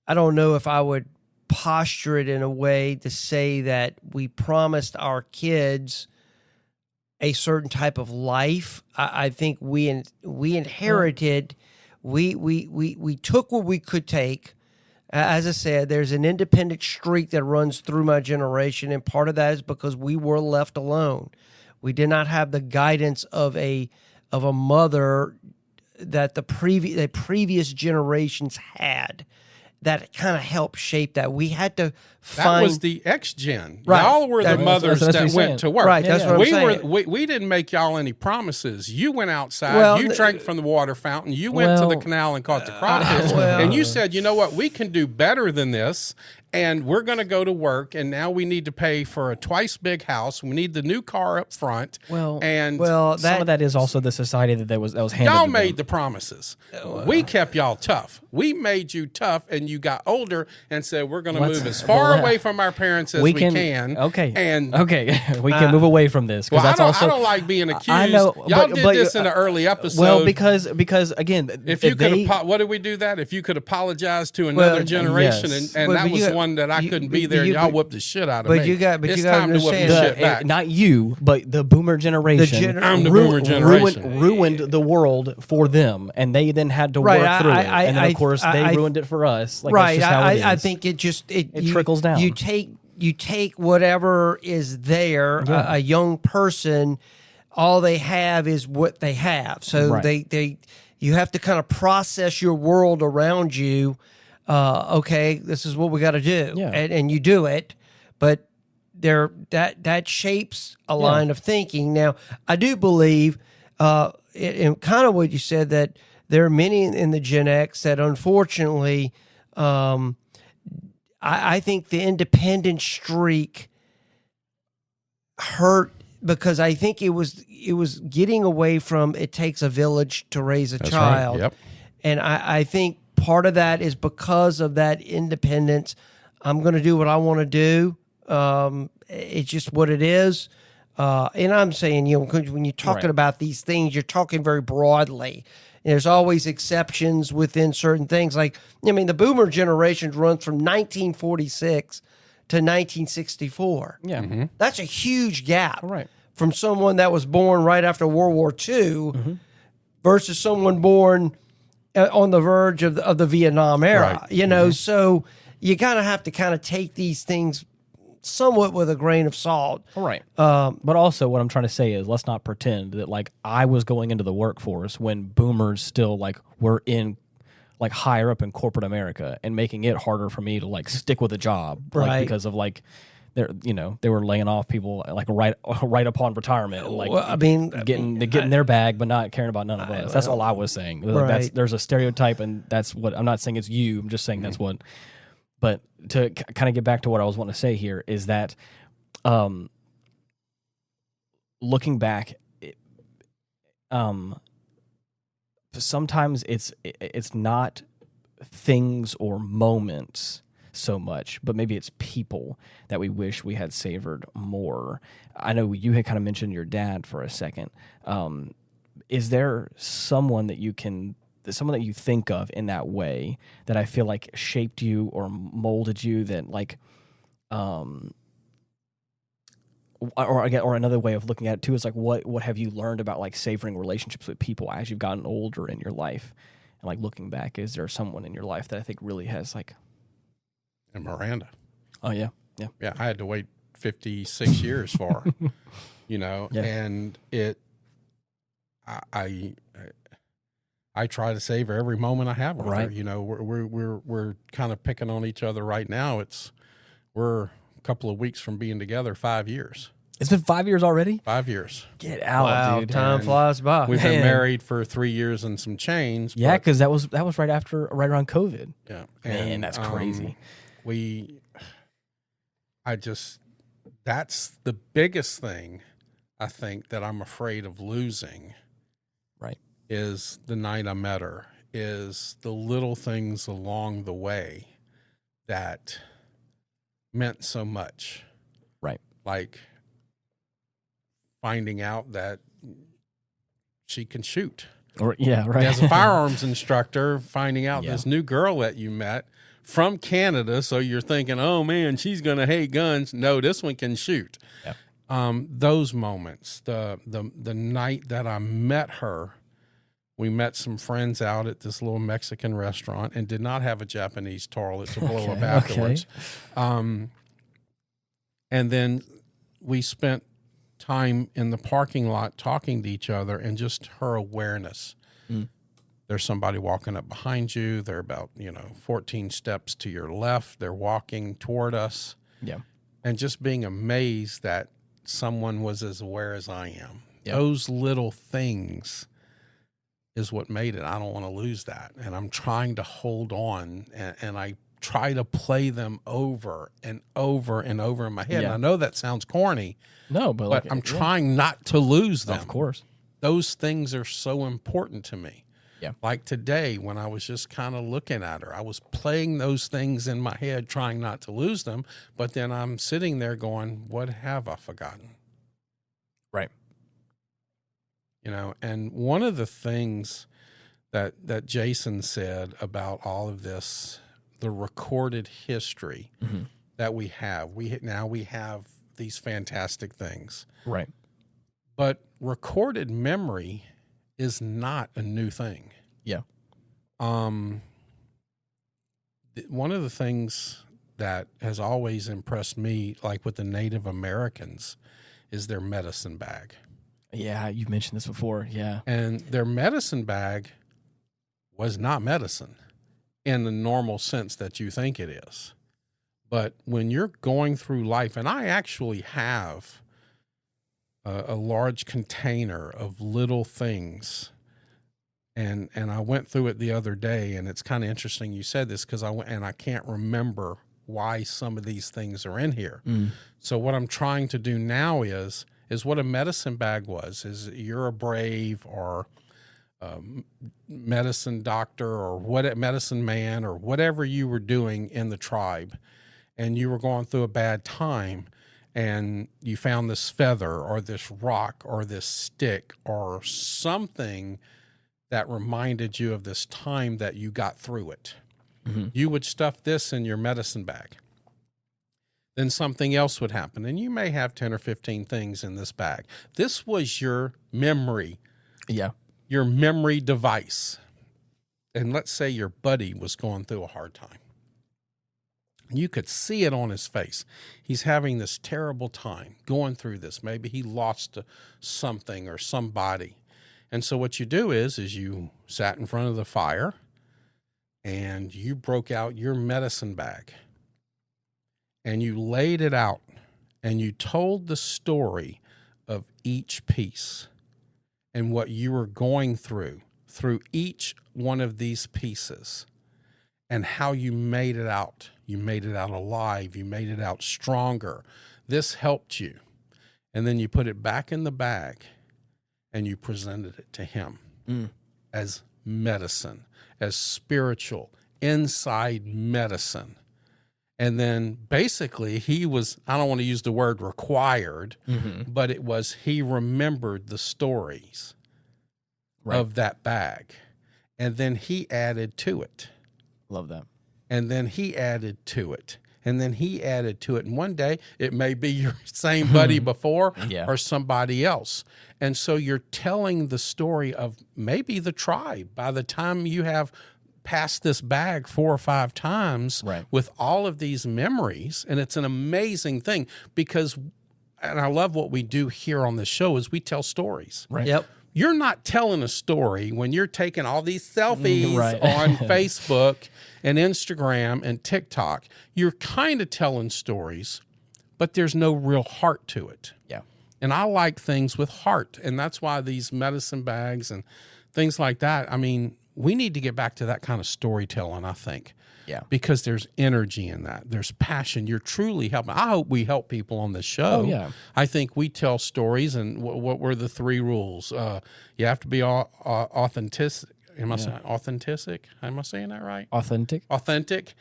I don't know if I would posture it in a way to say that we promised our kids a certain type of life. I think we inherited, we took what we could take. As I said, there's an independent streak that runs through my generation, and part of that is because we were left alone. We did not have the guidance of a mother that the previous generations had, that kind of helped shape that. We had to That find was the X gen. Right. Y'all were the mothers that's what that he's went saying. to work. Right, that's what I'm saying. We didn't make y'all any promises. You went outside. Well, you drank from the water fountain. You went to the canal and caught the crawfish. And you said, you know what? We can do better than this. And we're going to go to work. And now we need to pay for a twice big house. We need the new car up front. Well, some of that is also the society that was handed y'all to made them. the promises. We kept y'all tough. We made you tough, and you got older and said we're going to move as far away from our parents as we can. Okay, and we can move away from this because I don't like being accused. I know, y'all did this in the early episode. Well, because again, if you could, what did we do that? If you could apologize to another generation, yes. and that was one that I couldn't be there, and y'all whooped the shit out of me. It's time to whoop the shit back. Not you, but the boomer generation. I'm the boomer generation. Ruined the world for them, and they then had to work through it. And then, of course, they ruined it for us. Like, right. That's just how it is. I think it trickles down. You take whatever is there, a young person, all they have is what they have. So you have to kind of process your world around you. Okay, this is what we got to do, and you do it, but that shapes a line of thinking. Now, I do believe, in kind of what you said, that there are many in the Gen X that unfortunately, I think the independent streak hurt because I think it was getting away from it takes a village to raise a child. Right. Yep. And I think part of that is because of that independence. I'm going to do what I want to do. It's just what it is. And I'm saying, when you're talking about these things, you're talking very broadly. There's always exceptions within certain things. The boomer generation runs from 1946 to 1964. Yeah. Mm-hmm. That's a huge gap. Right. From someone that was born right after World War II versus someone born on the verge of the Vietnam era. Right. So you have to take these things somewhat with a grain of salt. Right. But also what I'm trying to say is let's not pretend that I was going into the workforce when boomers still were in higher up in corporate America and making it harder for me to stick with a job. Right. Because of they were laying off people right upon retirement and getting their bag but not caring about none of us. That's all I was saying. Right. There's a stereotype, and that's what I'm not saying it's you. I'm just saying that's what. But to kind of get back to what I was wanting to say here is that, looking back, sometimes it's not things or moments so much, but maybe it's people that we wish we had savored more. I know you had kind of mentioned your dad for a second. Is there someone that you think of in that way that I feel like shaped you or molded you that or another way of looking at it too is what have you learned about savoring relationships with people as you've gotten older in your life? And looking back, is there someone in your life that I think really has And Miranda. Oh yeah. Yeah, I had to wait 56 years for her, and I try to savor every moment I have with her. We're kind of picking on each other right now. We're a couple of weeks from being together 5 years. It's been 5 years already? 5 years. Get out, dude. Time flies by. We've been married for 3 years and some change. Yeah, because that was right around COVID. Yeah. Man, that's crazy. That's the biggest thing I think that I'm afraid of losing. Right. Is the night I met her, is the little things along the way that meant so much. Right. Like finding out that she can shoot. As a firearms instructor, finding out this new girl that you met from Canada, so you're thinking, oh man, she's gonna hate guns. No, this one can shoot. Yep. Those moments, the night that I met her, we met some friends out at this little Mexican restaurant and did not have a Japanese toilet to blow up afterwards. And then we spent time in the parking lot talking to each other, and just her awareness There's somebody walking up behind you. They're about, 14 steps to your left. They're walking toward us. Yeah. And just being amazed that someone was as aware as I am. Yep. Those little things is what made it. I don't want to lose that. And I'm trying to hold on, and I try to play them over and over and over in my head. Yeah. And I know that sounds corny, No, but I'm trying not to lose them. Of course. Those things are so important to me. Yeah. Like today, when I was just kind of looking at her, I was playing those things in my head, trying not to lose them. But then I'm sitting there going, what have I forgotten? Right. And one of the things that Jason said about all of this, the recorded history that we have, we have these fantastic things. Right. But recorded memory is not a new thing. Yeah. One of the things that has always impressed me, like with the Native Americans, is their medicine bag. Yeah, you mentioned this before. Yeah. And their medicine bag was not medicine in the normal sense that you think it is. But when you're going through life, and I actually have a large container of little things, and I went through it the other day, and it's kind of interesting you said this, because I can't remember why some of these things are in here. So what I'm trying to do now is what a medicine bag was, is you're a brave or medicine doctor or what medicine man or whatever you were doing in the tribe, and you were going through a bad time, and you found this feather or this rock or this stick or something that reminded you of this time that you got through it. You would stuff this in your medicine bag. Then something else would happen, and you may have 10 or 15 things in this bag. This was your memory. Yeah. Your memory device. And let's say your buddy was going through a hard time. You could see it on his face. He's having this terrible time going through this. Maybe he lost something or somebody. And so what you do is you sat in front of the fire and you broke out your medicine bag and you laid it out and you told the story of each piece and what you were going through each one of these pieces and how you made it out. You made it out alive. You made it out stronger. This helped you. And then you put it back in the bag and you presented it to him as medicine, as spiritual, inside medicine. And then basically he was, I don't want to use the word required, but it was he remembered the stories of that bag. And then he added to it. Love that. And then he added to it. And then he added to it. And one day it may be your same buddy before or somebody else. And so you're telling the story of maybe the tribe. By the time you have passed this bag 4 or 5 times with all of these memories, and it's an amazing thing because, and I love what we do here on this show, is we tell stories. Right. Yep. You're not telling a story when you're taking all these selfies on Facebook and Instagram and TikTok. You're kind of telling stories, but there's no real heart to it. Yeah. And I like things with heart. And that's why these medicine bags and things like that, I mean, we need to get back to that kind of storytelling, I think. Yeah. Because there's energy in that. There's passion. You're truly helping. I hope we help people on this show. Oh, yeah. I think we tell stories, and what were the 3 rules? You have to be authentic. Am I saying authentic? Am I saying that right? Authentic,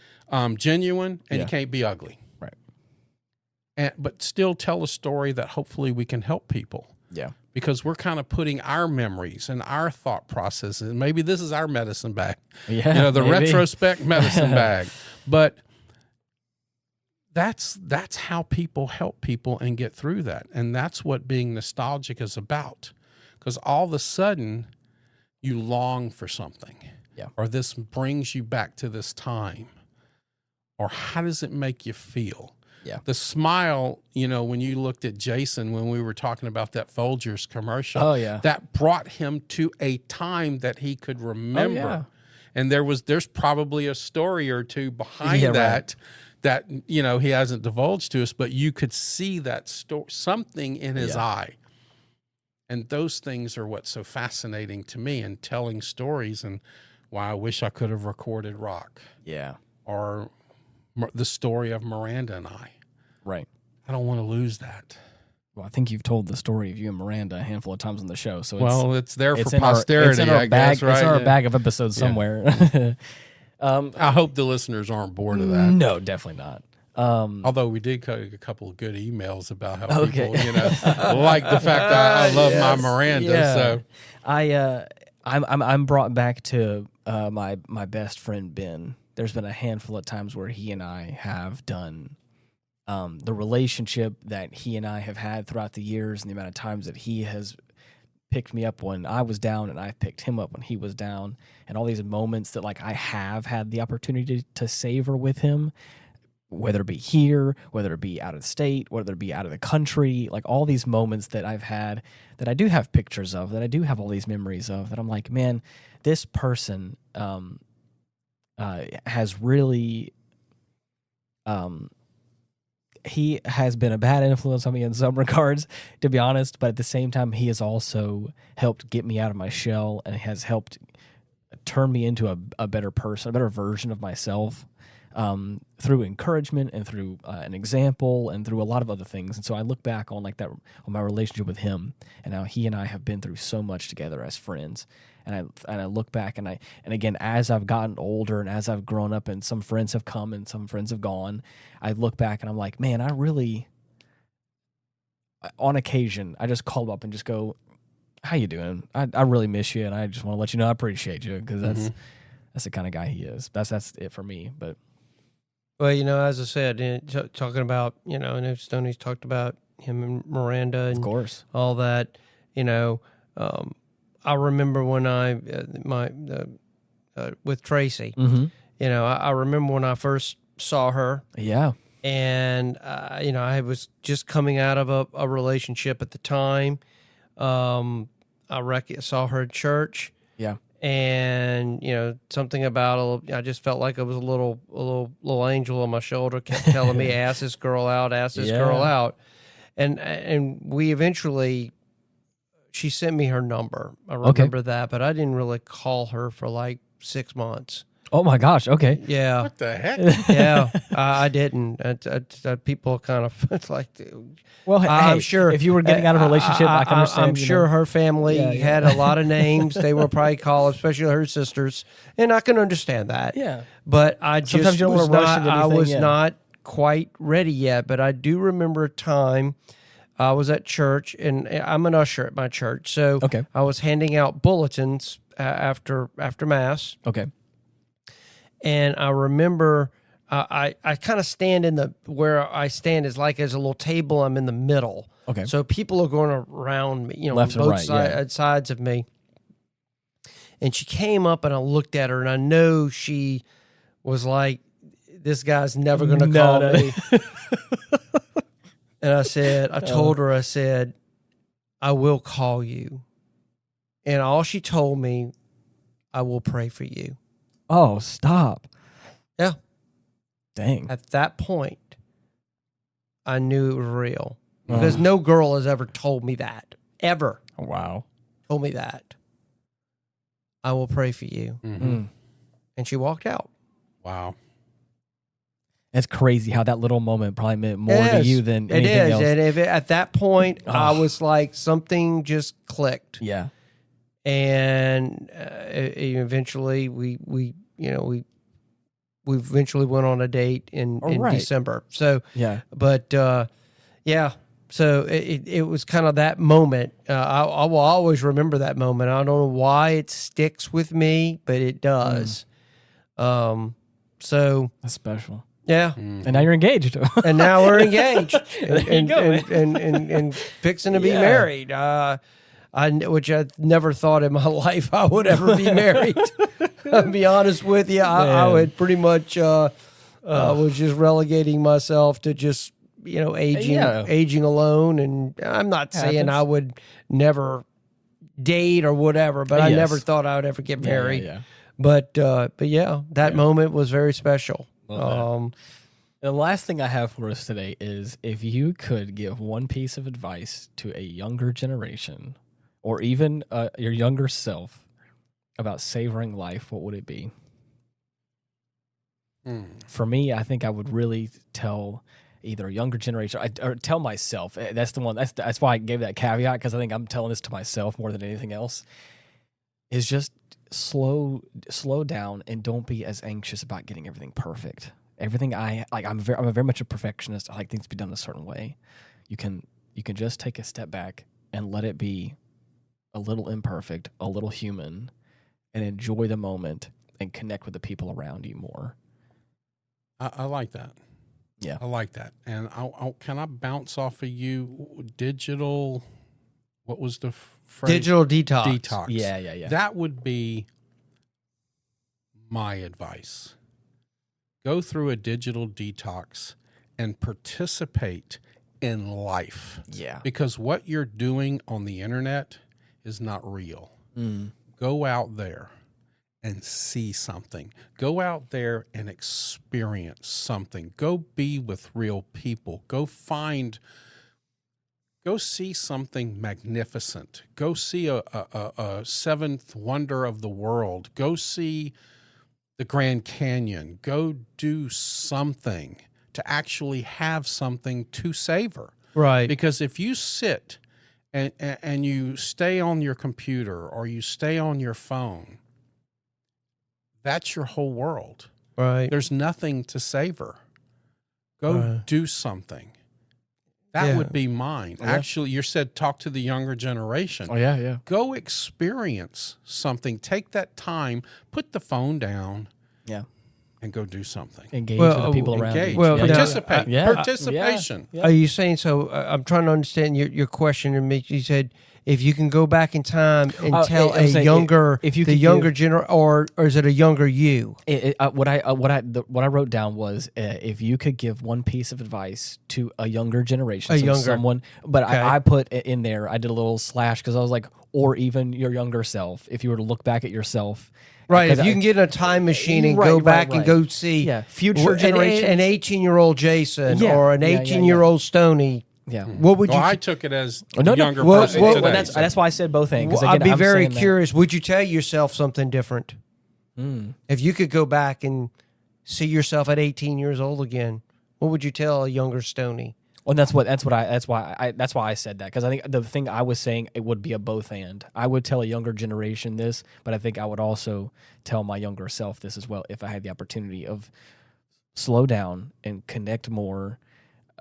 genuine, and you can't be ugly. Right. But still tell a story that hopefully we can help people. Yeah. Because we're kind of putting our memories and our thought processes. Maybe this is our medicine bag. Yeah. The Retrospect medicine bag. But that's how people help people and get through that. And that's what being nostalgic is about. Because all of a sudden, you long for something. Yeah. Or this brings you back to this time. Or how does it make you feel? Yeah. The smile, when you looked at Jason, when we were talking about that Folgers commercial, Oh, yeah. that brought him to a time that he could remember. Oh, yeah. And there's probably a story or two behind Yeah, that he hasn't divulged to us, but you could see that something in his eye. And those things are what's so fascinating to me in telling stories, and why I wish I could have recorded Rock. Yeah. Or the story of Miranda and I. Right. I don't want to lose that. Well, I think you've told the story of you and Miranda a handful of times on the show. So it's there for in posterity, it's in our I bag, guess, right? It's in our bag of episodes somewhere. I hope the listeners aren't bored of that. No, definitely not. Although we did get a couple of good emails about how people, like the fact that I love my Miranda. Yeah. So I'm brought back to my best friend Ben. There's been a handful of times where he and I have done the relationship that he and I have had throughout the years, and the amount of times that he has picked me up when I was down and I picked him up when he was down, and all these moments that like I have had the opportunity to savor with him, whether it be here, whether it be out of state, whether it be out of the country, like all these moments that I've had that I do have pictures of, that I do have all these memories of, that I'm like, man, this person has really, he has been a bad influence on me in some regards, to be honest, but at the same time, he has also helped get me out of my shell and has helped turn me into a better person, a better version of myself, through encouragement and through an example and through a lot of other things. And so I look back on on my relationship with him, and how he and I have been through so much together as friends. And I look back and again, as I've gotten older and as I've grown up and some friends have come and some friends have gone, I look back and I'm like, man, I really, on occasion, I just call up and just go, how you doing? I really miss you, and I just want to let you know I appreciate you, because that's the kind of guy he is. That's it for me. But well, as I said, talking about, and Stoney's talked about him and Miranda and of course all that, I remember when with Tracy, I remember when I first saw her. Yeah. And, I was just coming out of a relationship at the time. I saw her at church. Yeah. And, something about I just felt like it was a little angel on my shoulder kept telling me, ask this girl out, ask this girl out. And we eventually, she sent me her number. I remember that, but I didn't really call her for like 6 months. Oh my gosh. Okay. Yeah. what the heck? Yeah. I didn't. People kind of like, well, I'm sure if you were getting out of a relationship, I can understand. I'm sure her family had a lot of names. They were probably called, especially her sisters, and I can understand that. Yeah. But I Sometimes just you don't was want to rush not. into I anything, was not quite ready yet. But I do remember a time I was at church, and I'm an usher at my church, so I was handing out bulletins after Mass. Okay. And I remember I kind of stand where I stand is like as a little table. I'm in the middle. Okay. So people are going around me, left on and both right, sides of me. And she came up, and I looked at her, and I know she was like, this guy's never going to call me. And I told her, I said, I will call you. And all she told me, I will pray for you. Oh, stop. Yeah. Dang. At that point, I knew it was real. Because no girl has ever told me that. Ever. Wow. Told me that. I will pray for you. Mm-hmm. And she walked out. Wow. It's crazy how that little moment probably meant more to you than anything else. And at that point, I was like, something just clicked. Yeah. And eventually, we eventually went on a date in December. So yeah, but yeah. So it was kind of that moment. I will always remember that moment. I don't know why it sticks with me, but it does. So that's special. Yeah. And now you're engaged. And now we're engaged and fixing to be married. Which I never thought in my life I would ever be married. I'll be honest with you. I would pretty much I was just relegating myself to just, aging alone. And I'm not saying I would never date or whatever, but I never thought I would ever get married. But yeah, that moment was very special. The last thing I have for us today is, if you could give one piece of advice to a younger generation, or even your younger self, about savoring life, what would it be? For me, I think I would really tell either a younger generation or tell myself. That's the one. That's why I gave that caveat, because I think I'm telling this to myself more than anything else. Is just slow down and don't be as anxious about getting everything perfect. Everything I'm very much a perfectionist. I like things to be done a certain way. You can just take a step back and let it be a little imperfect, a little human, and enjoy the moment and connect with the people around you more. I like that. Yeah, I like that. And can I bounce off of you? Digital. What was the phrase? Digital detox. Detox. Yeah. That would be my advice. Go through a digital detox and participate in life. Yeah. Because what you're doing on the internet is not real. Go out there and see something. Go out there and experience something. Go be with real people. Go see something magnificent. Go see a seventh wonder of the world. Go see the Grand Canyon. Go do something to actually have something to savor. Right. Because if you sit and you stay on your computer or you stay on your phone, that's your whole world. Right. There's nothing to savor. Go do something. That would be mine. Actually, you said talk to the younger generation. Oh, yeah. Go experience something. Take that time. Put the phone down. Yeah. And go do something. Engage with the people around you. Well, participate. Yeah. Participation. Yeah. Are you saying so? I'm trying to understand your question. And you said if you can go back in time and tell a younger, or is it a younger you? What I wrote down was if you could give one piece of advice to a younger generation, someone. But I put in there. I did a little slash because I was like, or even your younger self. If you were to look back at yourself. Right, if you can get in a time machine and go back and go see future generations, an 18-year-old Jason or an 18-year-old Stoney. Yeah, what would you? I took it as younger person today. Well, that's why I said both things. Well, I'd be very curious. Would you tell yourself something different if you could go back and see yourself at 18 years old again? What would you tell a younger Stoney? Well, that's why I said that, because I think the thing I was saying, it would be a both and. I would tell a younger generation this, but I think I would also tell my younger self this as well if I had the opportunity of slow down and connect more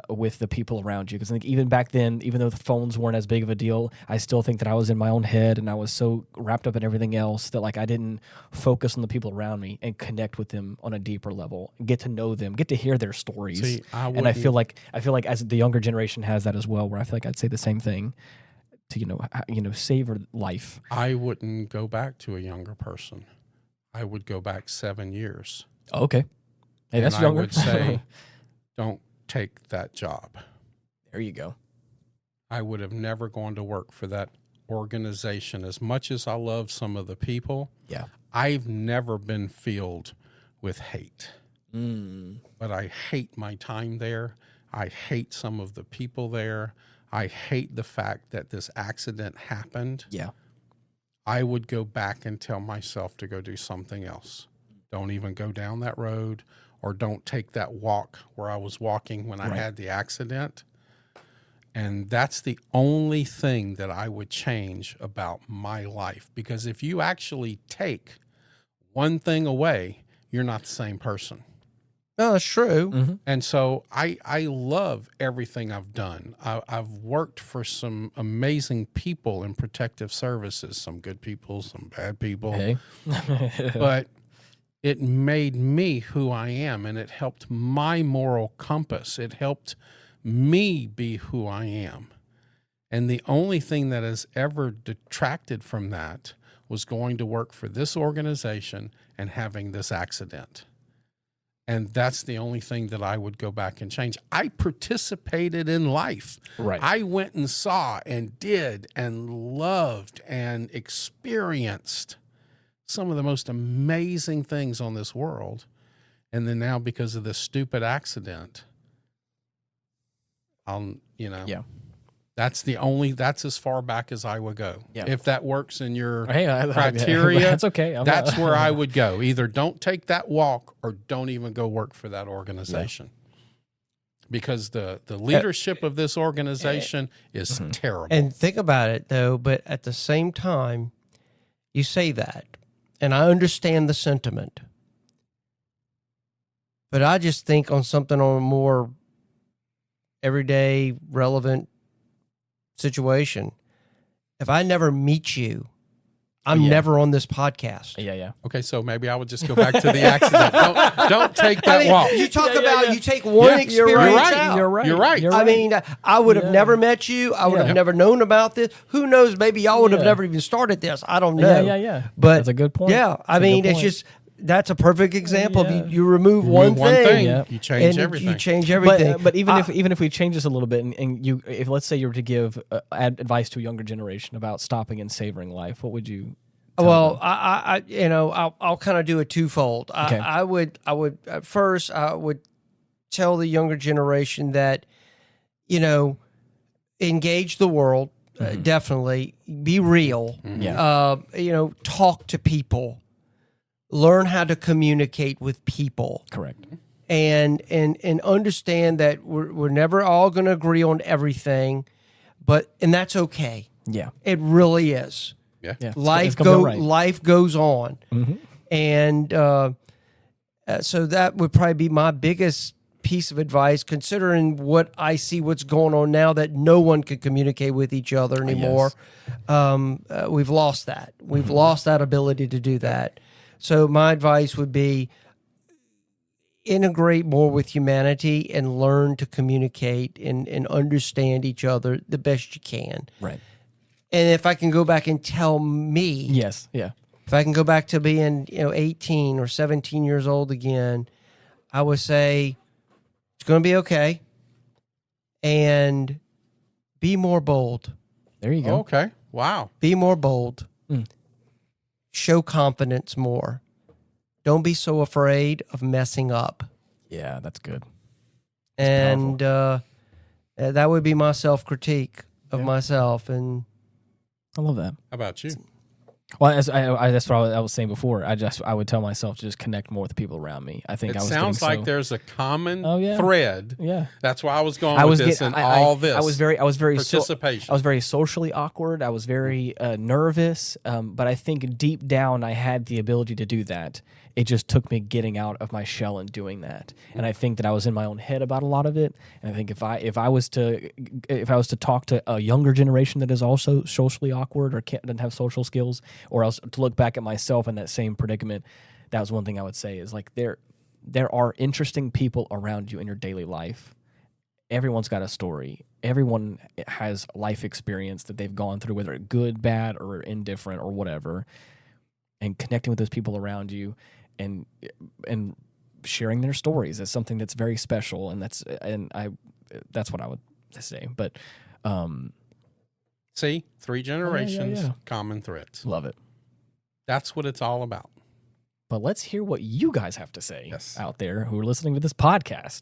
with the people around you. Because I think even back then, even though the phones weren't as big of a deal, I still think that I was in my own head and I was so wrapped up in everything else that I didn't focus on the people around me and connect with them on a deeper level, get to know them, get to hear their stories. See, and I feel like as the younger generation has that as well, where I feel like I'd say the same thing to savor life. I wouldn't go back to a younger person. I would go back 7 years. Okay, hey, that's younger. I would say, don't take that job. There you go. I would have never gone to work for that organization. As much as I love some of the people, I've never been filled with hate. But I hate my time there. I hate some of the people there. I hate the fact that this accident happened. Yeah. I would go back and tell myself to go do something else. Don't even go down that road, or don't take that walk where I was walking when I had the accident. And that's the only thing that I would change about my life. Because if you actually take one thing away, you're not the same person. No, that's true. Mm-hmm. And so I love everything I've done. I've worked for some amazing people in protective services, some good people, some bad people. Hey. But it made me who I am, and it helped my moral compass. It helped me be who I am. And the only thing that has ever detracted from that was going to work for this organization and having this accident. And that's the only thing that I would go back and change. I participated in life. Right. I went and saw and did and loved and experienced some of the most amazing things on this world. And then now, because of this stupid accident, Yeah. that's as far back as I would go. Yeah. If that works in your Hey, criteria, that's okay. that's where I would go. Either don't take that walk or don't even go work for that organization. Because the leadership of this organization is terrible. And think about it, though, but at the same time, you say that, and I understand the sentiment, but I just think on something on a more everyday, relevant situation. If I never meet you, I'm never on this podcast. Yeah. Okay, so maybe I would just go back to the accident. Don't take that walk. You talk about you take one experience out. You're right. You're right. I mean, I would have never met you. I would have never known about this. Who knows? Maybe y'all would have never even started this. I don't know. Yeah. But that's a good point. Yeah, I mean, it's just that's a perfect example. Of you remove one thing, you change everything. You change everything. But even if we change this a little bit, and you, if let's say you were to give advice to a younger generation about stopping and savoring life, what would you? Well, I'll kind of do it twofold. Okay. I would at first I would tell the younger generation that, engage the world, definitely be real. Talk to people, learn how to communicate with people. Correct. And understand that we're never all going to agree on everything, and that's okay. Yeah, it really is. Yeah. Life goes on, and so that would probably be my biggest piece of advice, considering what I see what's going on now, that no one can communicate with each other anymore. We've lost that. We've lost that ability to do that. So my advice would be integrate more with humanity and learn to communicate and understand each other the best you can. Right. And if I can go back and tell me, yes, yeah. If I can go back to being 18 or 17 years old again, I would say it's going to be okay, and be more bold. There you go. Okay. Wow. Be more bold. Show confidence more. Don't be so afraid of messing up. Yeah, that's good. And that would be my self-critique of myself. And I love that. How about you? Well, that's what I was saying before. I would tell myself to just connect more with the people around me. I think it I was sounds like there's a common thread. Yeah, that's why I was going with this and all this. I was very participation. I was very socially awkward. I was very nervous. But I think deep down I had the ability to do that. It just took me getting out of my shell and doing that. And I think that I was in my own head about a lot of it. And I think if I was to talk to a younger generation that is also socially awkward or doesn't have social skills, or else to look back at myself in that same predicament, that was one thing I would say is like there are interesting people around you in your daily life. Everyone's got a story. Everyone has life experience that they've gone through, whether it's good, bad, or indifferent, or whatever. And connecting with those people around you and sharing their stories is something that's very special, and that's what I would say. But see, 3 generations, common threads. Love it. That's what it's all about. But let's hear what you guys have to say out there who are listening to this podcast.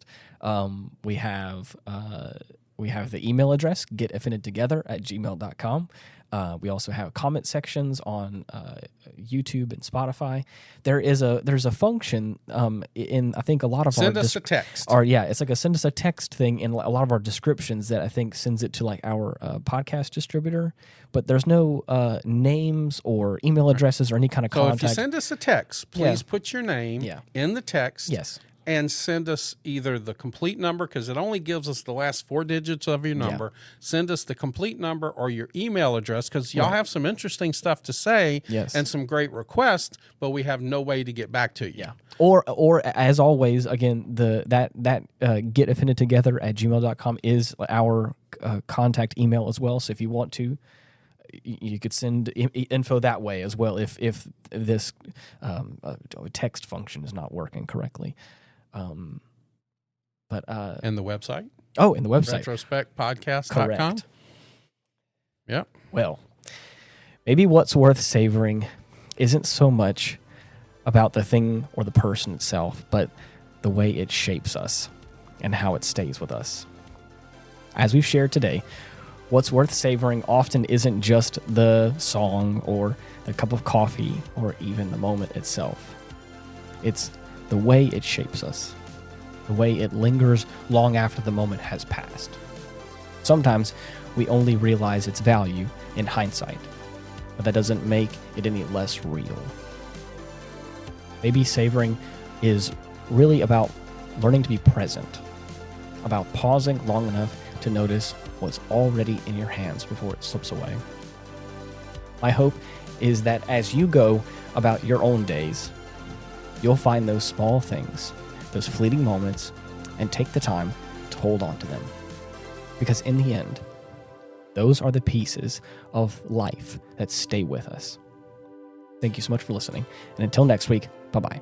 We have the email address, getoffendedtogether@gmail.com. We also have comment sections on YouTube and Spotify. There's a function in I think a lot of send us a text. It's like a send us a text thing in a lot of our descriptions that I think sends it to like our podcast distributor. But there's no names or email addresses or any kind of contact. So if you send us a text, please put your name in the text. Yes. And send us either the complete number, because it only gives us the last 4 digits of your number. Yeah. Send us the complete number or your email address, because y'all have some interesting stuff to say and some great requests, but we have no way to get back to you. Yeah. Or as always, again, that getoffendedtogether@gmail.com is our contact email as well. So if you want to, you could send info that way as well if this text function is not working correctly. And the website? In the website. Retrospectpodcast.com. Correct. Yep. Well, maybe what's worth savoring isn't so much about the thing or the person itself, but the way it shapes us and how it stays with us. As we've shared today, what's worth savoring often isn't just the song or the cup of coffee or even the moment itself. It's the way it shapes us, the way it lingers long after the moment has passed. Sometimes we only realize its value in hindsight, but that doesn't make it any less real. Maybe savoring is really about learning to be present, about pausing long enough to notice what's already in your hands before it slips away. My hope is that as you go about your own days, you'll find those small things, those fleeting moments, and take the time to hold on to them. Because in the end, those are the pieces of life that stay with us. Thank you so much for listening. And until next week, bye-bye.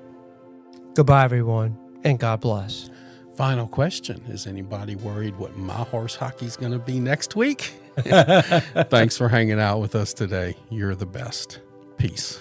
Goodbye, everyone, and God bless. Final question. Is anybody worried what my horse hockey's going to be next week? Thanks for hanging out with us today. You're the best. Peace.